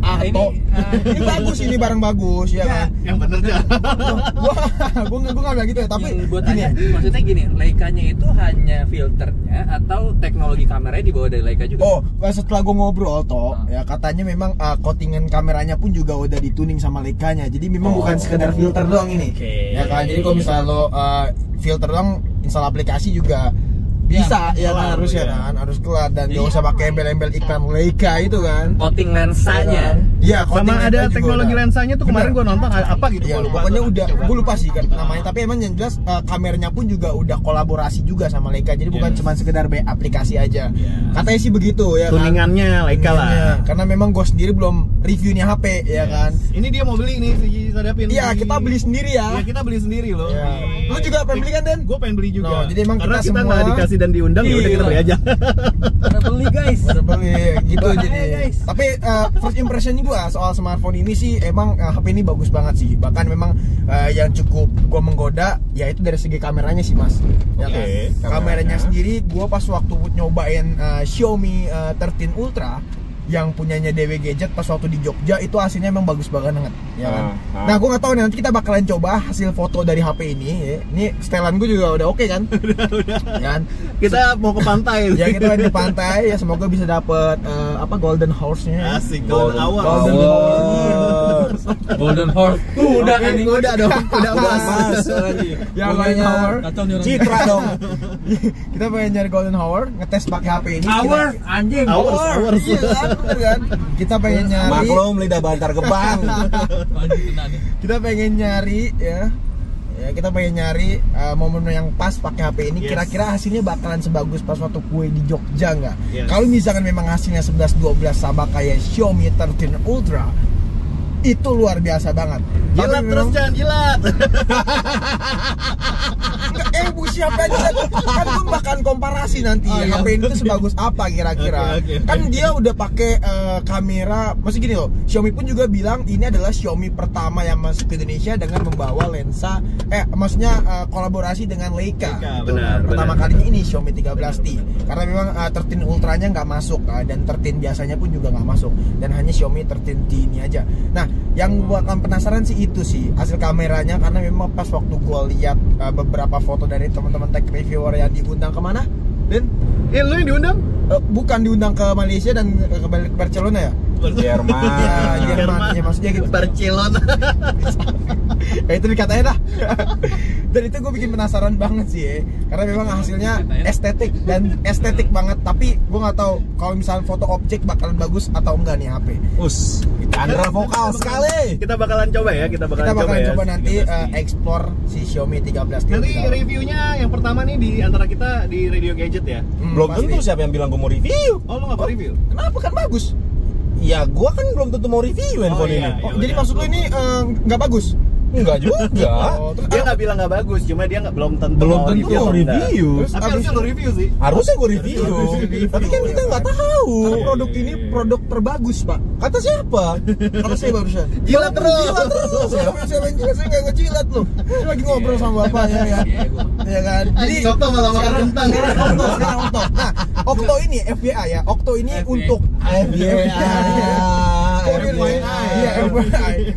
Speaker 2: Ini bagus, ini barang bagus ya kan.
Speaker 3: Yang bener Chan.
Speaker 2: Gua nggak bilang gitu ya, tapi
Speaker 4: yang buat
Speaker 2: gini
Speaker 4: tanya, maksudnya gini, Leica-nya itu hanya filternya atau teknologi kameranya dibawa dari Leica juga?
Speaker 2: Oh, setelah gue ngobrol ya katanya memang coatingan kameranya pun juga udah dituning sama Leica-nya. Jadi memang bukan sekedar filter doang ini.
Speaker 3: Oke.
Speaker 2: Ya kan. Jadi kalau misalnya lo filter doang install aplikasi juga bisa ya kan, harus ya kan, harus kelar dan gak usah pakai embel-embel iklan Leica itu kan.
Speaker 4: Coating lensanya.
Speaker 2: Iya,
Speaker 3: Sama ada teknologi lensanya tuh kemarin gua nonton apa gitu
Speaker 2: Iya,
Speaker 3: gua lupa.
Speaker 2: pokoknya udah, gue lupa sih kan namanya. Tapi emang yang jelas kameranya pun juga udah kolaborasi juga sama Leica. Jadi bukan cuma sekedar aplikasi aja. Katanya sih begitu ya kan.
Speaker 3: Tuningannya Leica lah.
Speaker 2: Tuningannya. Karena memang gue sendiri belum review nih HP ya kan.
Speaker 3: Ini dia mau beli nih si Sadapin.
Speaker 2: Iya, kita beli sendiri ya.
Speaker 3: Iya, kita beli sendiri loh.
Speaker 2: Iya. Lu juga pengen beli kan, Den?
Speaker 3: Gue pengen beli juga.
Speaker 2: No, jadi emang
Speaker 3: karena
Speaker 2: kita
Speaker 3: kita
Speaker 2: semua-
Speaker 3: nggak dikasih dan diundang, ya udah kita beli aja.
Speaker 4: Udah beli guys.
Speaker 2: Udah beli gitu
Speaker 4: Bahaya,
Speaker 2: jadi.
Speaker 4: guys.
Speaker 2: Tapi first impression gue soal smartphone ini sih emang HP ini bagus banget sih. Bahkan memang yang cukup gue menggoda yaitu dari segi kameranya sih Mas. Ya
Speaker 1: Oke,
Speaker 2: kan? Kameranya sendiri gue pas waktu nyobain Xiaomi 13 Ultra yang punyanya DW Gadget pas waktu di Jogja itu hasilnya emang bagus banget ya kan. Nah gue nggak tahu nih, nanti kita bakalan coba hasil foto dari HP ini ya. Ini setelan gue juga udah oke kan. Kan
Speaker 3: Kita mau ke pantai.
Speaker 2: ya kita main ke pantai ya, semoga bisa dapet golden horse-nya.
Speaker 3: Asik, golden hour.
Speaker 2: Golden
Speaker 1: Hours.
Speaker 4: Golden Horse. Udah anjing.
Speaker 3: Udah dong, udah
Speaker 1: Mas,
Speaker 3: mas.
Speaker 1: lagi.
Speaker 2: Ya
Speaker 1: Pokoknya
Speaker 2: golden hour.
Speaker 4: Kacau nih orang.
Speaker 1: Citra dong.
Speaker 2: Kita pengen nyari golden hour, ngetes pakai HP ini.
Speaker 4: Hour anjing.
Speaker 3: Hours.
Speaker 2: Iya kan, bener kan? Kita pengen nyari.
Speaker 1: Maklum lidah bantar gebang.
Speaker 4: Anjing kena nih.
Speaker 2: Kita pengen nyari ya. Ya, kita pengen nyari momen yang pas pakai HP ini.
Speaker 3: Yes.
Speaker 2: Kira-kira hasilnya bakalan sebagus pas waktu kue di Jogja nggak?
Speaker 3: Yes.
Speaker 2: Kalau misalkan memang hasilnya 11-12 sama kayak Xiaomi 13 Ultra, itu luar biasa banget.
Speaker 3: Jilat
Speaker 2: Tapi
Speaker 3: terus
Speaker 2: memang-
Speaker 3: Chan, jilat.
Speaker 2: Bu siapa aja kan gue bakalan komparasi nanti
Speaker 3: iya.
Speaker 2: HP ini tuh sebagus apa kira-kira.
Speaker 3: Oke.
Speaker 2: Kan dia udah pakai kamera, maksud gini loh, Xiaomi pun juga bilang ini adalah Xiaomi pertama yang masuk ke Indonesia dengan membawa lensa maksudnya kolaborasi dengan Leica.
Speaker 3: Leica,
Speaker 2: Tuh,
Speaker 3: benar,
Speaker 2: pertama
Speaker 3: benar.
Speaker 2: kalinya ini Xiaomi 13T karena memang 13 Ultranya nggak masuk dan 13 biasanya pun juga nggak masuk dan hanya Xiaomi 13T ini aja. Nah, yang buatkan penasaran sih itu sih hasil kameranya, karena memang pas waktu gua lihat beberapa foto dari teman-teman tech reviewer yang diundang kemana, Dan
Speaker 3: Lu yang diundang?
Speaker 2: bukan diundang ke Malaysia dan ke Barcelona ya?
Speaker 1: Jerman.
Speaker 2: Ya, Jerman, ya maksudnya gitu.
Speaker 3: Barcelona.
Speaker 2: Ya itu dikatain lah. Dan itu gue bikin penasaran banget sih ya, karena memang hasilnya estetik banget. Tapi gue nggak tahu kalau misalnya foto objek bakalan bagus atau enggak nih HP.
Speaker 1: Us, Chandra vokal sekali.
Speaker 3: Kita bakalan coba ya, kita
Speaker 2: Kita bakalan
Speaker 3: ya.
Speaker 2: coba nanti explore si Xiaomi 13T.
Speaker 3: Nanti reviewnya yang pertama nih di antara kita di Radio Gadget ya.
Speaker 1: Belum
Speaker 2: pasti.
Speaker 1: tentu siapa yang bilang gue mau review.
Speaker 3: Oh, lu nggak mau review?
Speaker 2: Kenapa, kan bagus?
Speaker 1: Ya gue kan belum tentu mau review handphone
Speaker 3: iya.
Speaker 1: ini.
Speaker 2: Oh,
Speaker 3: Ya
Speaker 2: jadi
Speaker 3: udah.
Speaker 2: maksud lu ini nggak bagus?
Speaker 1: Enggak juga.
Speaker 2: Oh, terus
Speaker 3: Dia nggak bilang nggak bagus, cuma dia belum tentu
Speaker 1: Belum
Speaker 3: mau
Speaker 1: tentu
Speaker 3: review.
Speaker 1: mau
Speaker 3: atau enggak.
Speaker 1: review.
Speaker 3: Tapi harusnya lo review sih.
Speaker 1: Harusnya gue review. Tapi kan kita nggak tahu.
Speaker 2: Karena produk ini produk terbagus, Pak.
Speaker 1: Kata siapa?
Speaker 2: Kata saya barusan.
Speaker 1: Jilat terus.
Speaker 2: Saya yang jilat, saya nggak ngejilat loh. Saya lagi ngobrol sama bapaknya ya. Ya kan. Jadi
Speaker 3: Contoh malah makan
Speaker 2: sekarang
Speaker 3: kentang.
Speaker 2: sekarang Okto. Nah, Okto ini FYI ya. Okto ini untuk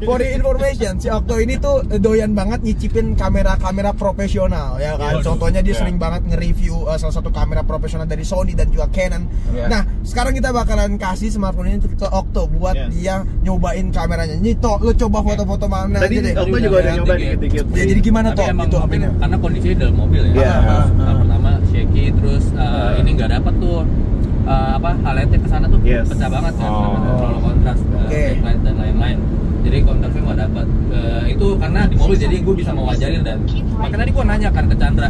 Speaker 2: For your information, si Okto ini tuh doyan banget nyicipin kamera-kamera profesional ya kan. Contohnya dia sering banget nge-review salah satu kamera profesional dari Sony dan juga Canon. Nah, sekarang kita bakalan kasih smartphone ini ke Okto buat dia nyobain kameranya. Nih, Tok, lu coba foto-foto mana
Speaker 3: Tadi
Speaker 2: aja deh.
Speaker 3: Okto juga udah nyoba dikit-dikit.
Speaker 2: Ya, jadi gimana
Speaker 4: Tapi
Speaker 2: Tok?
Speaker 4: emang
Speaker 2: Itu
Speaker 4: mungkin
Speaker 2: HP-nya.
Speaker 4: karena kondisinya dalam mobil ya.
Speaker 3: Iya.
Speaker 4: Pertama shaky, terus ini nggak dapat tuh highlightnya ke sana tuh
Speaker 3: Yes.
Speaker 4: pecah banget kan,
Speaker 1: Oh.
Speaker 4: terlalu kontras, backlight dan lain-lain. Jadi kontrasnya nggak dapat. Itu karena di mobil, jadi gue bisa mewajarin dan makanya tadi gue nanya kan ke Chandra,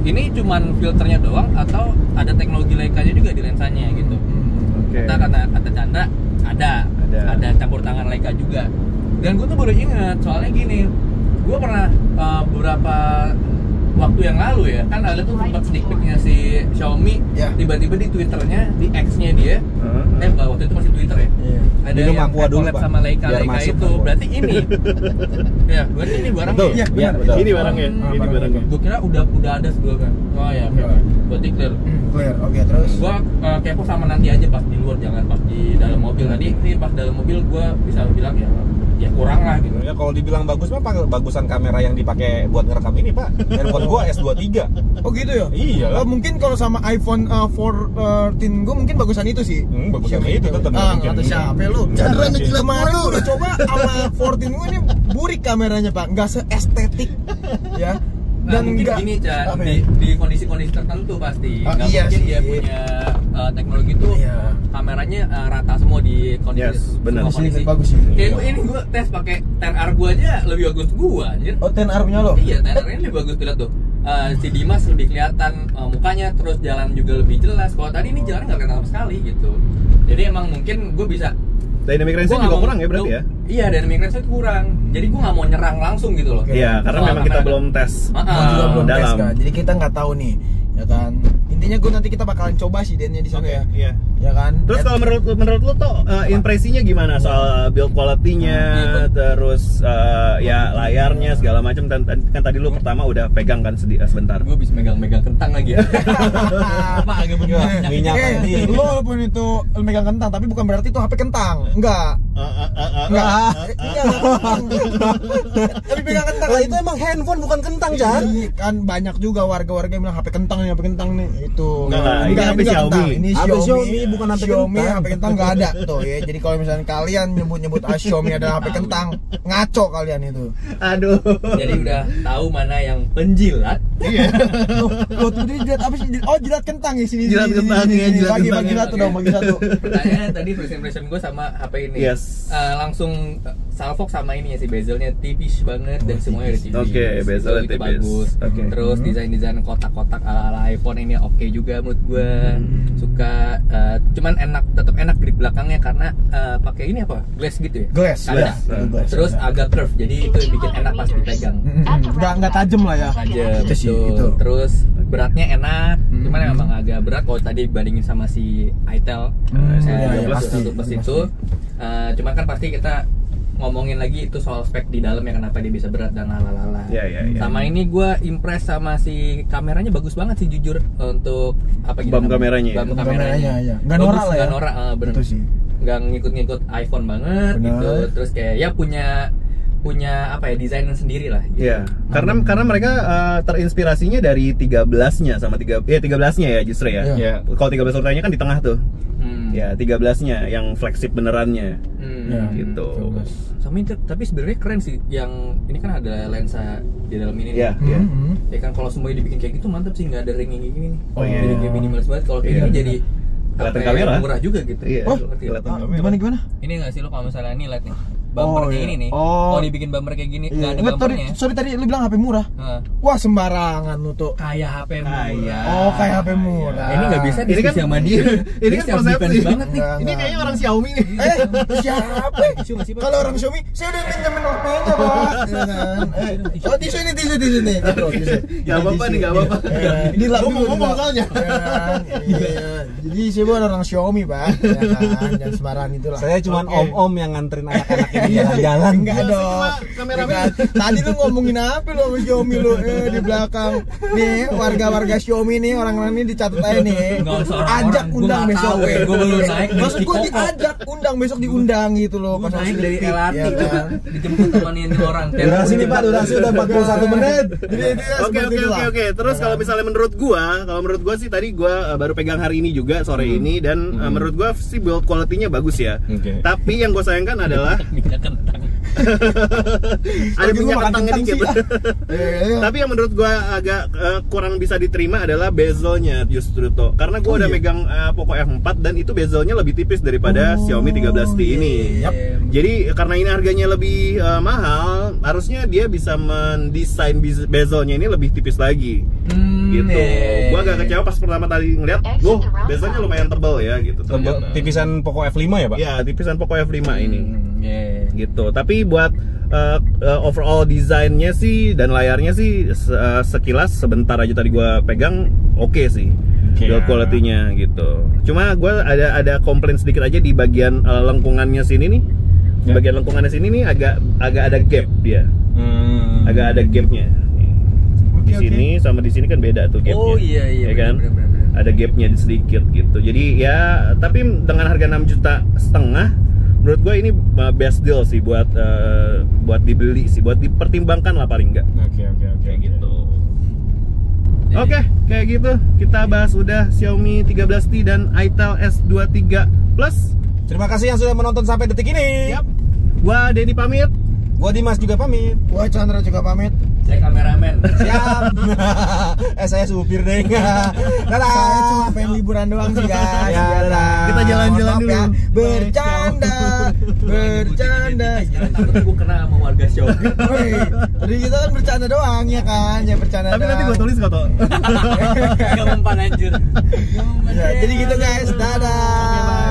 Speaker 4: ini cuman filternya doang atau ada teknologi Leica-nya juga di lensanya gitu. Kita kata Chandra ada campur tangan Leica juga. Dan gue tuh baru ingat soalnya gini, gue pernah beberapa waktu yang lalu ya kan ada tuh sempat sneak peeknya si Xiaomi, tiba-tiba di Twitternya, di X-nya dia, waktu itu masih Twitter ya, ada
Speaker 1: Minum
Speaker 4: yang
Speaker 1: aqua dulu,
Speaker 4: collab
Speaker 1: Pak.
Speaker 4: sama Leica
Speaker 1: Biar masuk
Speaker 4: itu,
Speaker 1: aqua.
Speaker 4: berarti ini, ya berarti ini barangnya.
Speaker 1: Betul.
Speaker 2: Iya,
Speaker 1: Iya,
Speaker 2: benar.
Speaker 1: betul.
Speaker 3: Ini barangnya, ini barangnya.
Speaker 4: Gue kira udah ada sebelumnya. Oh ya, oke. Berarti clear.
Speaker 2: Clear. Oke, terus.
Speaker 4: Gua kepo sama nanti aja pas di luar, jangan pas di dalam mobil. Tadi nih pas dalam mobil gua bisa bilang ya kurang lah gitu.
Speaker 1: Ya kalau dibilang bagus mah bagusan kamera yang dipakai buat ngerekam ini, Pak. Handphone gua S23.
Speaker 2: Oh gitu ya?
Speaker 1: Iya lah.
Speaker 2: Mungkin kalau sama iPhone 14 gue mungkin bagusan itu sih.
Speaker 1: Bagusan itu tetap mungkin.
Speaker 2: Kata siapa lu?
Speaker 1: Chandra
Speaker 2: Kemarin gue udah coba sama 14 gue ini burik kameranya, Pak. Nggak seestetik ya.
Speaker 4: Nah,
Speaker 2: Dan
Speaker 4: mungkin
Speaker 2: nggak
Speaker 4: gini Chan,
Speaker 2: apa ya?
Speaker 4: di kondisi-kondisi tertentu pasti nggak
Speaker 2: iya
Speaker 4: mungkin
Speaker 2: sih.
Speaker 4: dia punya teknologi itu kameranya rata semua di kondisi
Speaker 3: benar.
Speaker 4: semua kondisi.
Speaker 2: Bagus sih.
Speaker 4: Kayak ini gue tes pakai 10R gua aja lebih bagus gua anjir.
Speaker 2: Oh, 10R punya lo?
Speaker 4: Iya, 10R ini lebih bagus tuh lihat tuh. Si Dimas lebih kelihatan mukanya, terus jalan juga lebih jelas. Kalau tadi ini jalannya nggak kelihatan sama sekali gitu. Jadi emang mungkin gue bisa
Speaker 3: Dynamic range-nya
Speaker 4: Gua
Speaker 3: juga
Speaker 4: nggak mau-
Speaker 3: kurang ya berarti ya?
Speaker 4: Iya, dynamic range-nya kurang. Jadi gue nggak mau nyerang langsung gitu loh.
Speaker 3: Iya, karena
Speaker 4: Soal
Speaker 3: memang kita
Speaker 4: kamera.
Speaker 3: belum tes
Speaker 2: Gua juga belum tes
Speaker 3: dalam.
Speaker 2: kan. Jadi kita nggak tahu nih, ya kan. Intinya gue nanti kita bakalan coba sih dennya di sana ya.
Speaker 3: Iya.
Speaker 2: Ya kan.
Speaker 3: Terus kalau menurut lu tuh impresinya gimana soal build quality-nya, terus ya layarnya segala macam, kan tadi lu pertama udah pegang kan sebentar.
Speaker 4: Gue bisa megang-megang kentang lagi ya. Apa agak banyak
Speaker 1: Minyak tadi.
Speaker 2: Lo walaupun itu megang kentang, tapi bukan berarti itu HP kentang. Enggak. Enggak. Tapi pegang kentang
Speaker 1: Lah itu emang handphone bukan kentang, Chan.
Speaker 2: Kan banyak juga warga-warga yang bilang HP kentang nih, HP kentang nih. Itu.
Speaker 3: Enggak lah, ini HP
Speaker 2: enggak
Speaker 3: Xiaomi.
Speaker 2: kentang. Ini
Speaker 1: HP Xiaomi, bukan HP
Speaker 2: Xiaomi,
Speaker 1: kentang.
Speaker 2: HP kentang enggak ada tuh ya. Jadi kalau misalnya kalian nyebut-nyebut Xiaomi adalah HP kentang, ngaco kalian itu.
Speaker 3: Aduh.
Speaker 4: Jadi udah tahu mana yang penjilat.
Speaker 2: Loh, tuh dia jilat apa sih? Oh, jilat kentang ya sini.
Speaker 3: Jilat
Speaker 2: sini,
Speaker 3: kentang,
Speaker 2: sini,
Speaker 3: ya,
Speaker 2: sini.
Speaker 3: jilat
Speaker 2: Bagi
Speaker 3: kentang, ya.
Speaker 2: satu dong, bagi satu.
Speaker 4: Pertanyaannya tadi first impression gue sama HP ini.
Speaker 3: Yes.
Speaker 4: Langsung salfok sama ini ya sih, bezelnya tipis banget dan semuanya udah tipis.
Speaker 3: Oke, bezelnya
Speaker 4: Itu
Speaker 3: tipis.
Speaker 4: bagus.
Speaker 3: Oke.
Speaker 4: Terus desain-desain kotak-kotak ala iPhone ini oke juga menurut gue. Suka cuman tetap enak grip belakangnya karena pakai ini apa? Glass gitu ya?
Speaker 2: Glass,
Speaker 4: Kaca.
Speaker 2: glass.
Speaker 4: Terus agak curve, jadi itu yang bikin enak pas dipegang.
Speaker 2: Enggak tajem lah ya.
Speaker 4: Aja
Speaker 2: Itu sih,
Speaker 4: betul.
Speaker 2: itu.
Speaker 4: Terus beratnya enak, cuman memang agak berat kalau tadi bandingin sama si itel
Speaker 2: iya, pasti.
Speaker 4: 1 plus itu. Cuman kan pasti kita ngomongin lagi itu soal spek di dalam ya, kenapa dia bisa berat dan lalala.
Speaker 3: Iya.
Speaker 4: Sama ini gue impress sama si kameranya, bagus banget sih jujur untuk apa gitu.
Speaker 3: Bump kameranya ya?
Speaker 4: Bump
Speaker 2: Kameranya, ya. Nggak
Speaker 4: Bagus,
Speaker 2: norak lah ya.
Speaker 4: nggak norak, bener.
Speaker 2: Itu sih.
Speaker 4: Nggak ngikut-ngikut iPhone banget
Speaker 2: Bener.
Speaker 4: gitu. Terus kayak ya punya apa ya, desainnya sendiri lah gitu.
Speaker 3: Iya, karena mereka terinspirasinya dari 13-nya sama 13-nya ya justru ya.
Speaker 2: Iya.
Speaker 3: Ya. Kalau 13 ultranya kan di tengah tuh.
Speaker 4: Hmm.
Speaker 3: Ya, 13-nya yang flagship benerannya.
Speaker 2: Ya,
Speaker 3: Gitu.
Speaker 4: Sama ini tapi sebenarnya keren sih, yang ini kan ada lensa di dalam ini
Speaker 3: Iya,
Speaker 4: nih.
Speaker 3: iya.
Speaker 4: Ya kan kalau semuanya dibikin kayak gitu mantap sih, nggak ada ring kayak gini nih.
Speaker 3: Oh, iya.
Speaker 4: Jadi kayak minimalis banget. Kalau kayak
Speaker 3: Iya.
Speaker 4: gini jadi
Speaker 3: Kelihatan
Speaker 4: apa ya,
Speaker 3: kamera.
Speaker 4: murah juga gitu.
Speaker 3: Iya,
Speaker 2: Oh,
Speaker 3: kelihatan kamera.
Speaker 2: Gimana?
Speaker 4: Ini nggak sih lo kalau misalnya ini light nih, bumper
Speaker 2: Oh,
Speaker 4: kayak
Speaker 2: iya.
Speaker 4: ini nih.
Speaker 2: Oh.
Speaker 4: Kalau dibikin bumper kayak gini, nggak ada
Speaker 2: Nggak,
Speaker 4: bumpernya.
Speaker 2: sorry tadi lu bilang HP murah.
Speaker 4: Heeh.
Speaker 2: Wah, sembarangan lu tuh.
Speaker 4: Kayak HP murah.
Speaker 2: Oh, kayak HP murah.
Speaker 4: Ini nggak bisa
Speaker 3: Ini
Speaker 4: diskusi
Speaker 3: kan-
Speaker 4: sama dia.
Speaker 3: ini kan
Speaker 4: self
Speaker 3: persepsi.
Speaker 4: defense banget nih.
Speaker 2: Enggak,
Speaker 3: Ini
Speaker 2: enggak.
Speaker 3: kayaknya orang Xiaomi nih.
Speaker 2: Siapa?
Speaker 4: Tisu nggak sih, Pak?
Speaker 2: Kalau orang Xiaomi, saya udah pinjamin HP-nya, Pak. Ya kan? Oh, tisu nih. Taruh, tisu.
Speaker 3: Nggak apa-apa nih, nggak apa-apa.
Speaker 2: Ini lah
Speaker 3: Gua mau ngomong soalnya.
Speaker 2: Iya. Jadi saya bukan orang Xiaomi, Pak. Ya kan? Jangan sembarangan itulah.
Speaker 1: Saya cuman
Speaker 2: Oke.
Speaker 1: om-om yang nganterin anak-anak ini jalan-jalan.
Speaker 2: Enggak
Speaker 3: Saya
Speaker 2: dong.
Speaker 3: cuma kameramen.
Speaker 2: Ya kan? Tadi lu ngomongin apa lu sama Xiaomi lu? Di belakang. Nih, warga-warga Xiaomi nih, orang-orang ini dicatat aja nih.
Speaker 4: Nggak usah orang-orang,
Speaker 2: Ajak
Speaker 4: gua
Speaker 2: undang
Speaker 4: nggak
Speaker 2: besok.
Speaker 4: tahu, gua baru naik
Speaker 2: Maksud
Speaker 4: di
Speaker 2: gua
Speaker 4: Koko.
Speaker 2: diajak undang besok diundang gitu loh.
Speaker 4: Gue
Speaker 2: Pas
Speaker 4: naik dari
Speaker 2: Olympic,
Speaker 4: LRT
Speaker 2: ya
Speaker 4: tuh
Speaker 2: kan?
Speaker 4: dijemput temenin orang.
Speaker 1: Durasi nih Pak, durasi udah 41 menit.
Speaker 2: Jadi itu ya
Speaker 3: Oke
Speaker 2: seperti itulah.
Speaker 3: Terus kalau misalnya menurut gua sih tadi gua baru pegang hari ini juga sore ini dan menurut gua sih build quality-nya bagus ya.
Speaker 1: Oke.
Speaker 3: Tapi yang gua sayangkan adalah
Speaker 4: Minyak kentang.
Speaker 3: ada
Speaker 2: Lagi gua
Speaker 3: minyak
Speaker 2: makan
Speaker 3: kentangnya
Speaker 2: kentang
Speaker 3: dikit.
Speaker 2: sih, Iya.
Speaker 3: Tapi yang menurut gua agak kurang bisa diterima adalah bezelnya justru tuh. Karena gua udah megang Poco F4 dan itu bezelnya lebih tipis daripada Xiaomi 13T ini.
Speaker 2: Yap.
Speaker 3: Jadi karena ini harganya lebih mahal, harusnya dia bisa mendesain bezelnya ini lebih tipis lagi. Gitu. Gua agak kecewa pas pertama kali ngeliat, bezelnya lumayan tebal ya gitu. ternyata.
Speaker 1: Tipisan Poco F5 ya Pak?
Speaker 3: Ya, tipisan Poco F5 ini.
Speaker 4: Yeah.
Speaker 3: Gitu. Tapi buat overall desainnya sih dan layarnya sih sekilas sebentar aja tadi gua pegang oke sih.
Speaker 1: Oke.
Speaker 3: Build quality-nya gitu. Cuma gua ada komplain sedikit aja di bagian lengkungannya sini nih. Di
Speaker 1: Ya.
Speaker 3: bagian lengkungannya sini nih agak ada gap dia. Agak ada gapnya. Di
Speaker 2: Oke,
Speaker 3: sini sama di sini kan beda tuh gapnya.
Speaker 4: Oh iya
Speaker 3: Ya kan?
Speaker 4: bener.
Speaker 3: Ada gapnya sedikit gitu. Jadi ya tapi dengan harga 6,5 juta menurut gue ini best deal sih buat dibeli sih, buat dipertimbangkan lah paling enggak.
Speaker 1: Oke.
Speaker 3: Kayak gitu. Oke, kayak gitu kita bahas udah Xiaomi 13T dan Itel S23 Plus.
Speaker 1: Terima kasih yang sudah menonton sampai detik ini.
Speaker 3: Yap. Gua Denny pamit.
Speaker 1: Gua Dimas juga pamit.
Speaker 2: Gua Chandra juga pamit.
Speaker 4: Saya kameramen.
Speaker 1: Siap. Saya supir deh. Dadah.
Speaker 2: Saya cuma pengen liburan doang sih guys.
Speaker 1: Ya, dadah.
Speaker 3: Kita jalan-jalan
Speaker 2: Mohon maaf
Speaker 3: dulu.
Speaker 2: Bercanda.
Speaker 4: Takut gue kena sama warga Xiaomi.
Speaker 2: Woi, jadi kita kan bercanda doang ya kan, ya bercanda.
Speaker 3: Tapi nanti
Speaker 2: doang.
Speaker 3: gua tulis kok toh.
Speaker 4: Gak mempan anjir.
Speaker 2: Ya, jadi gitu guys, dadah.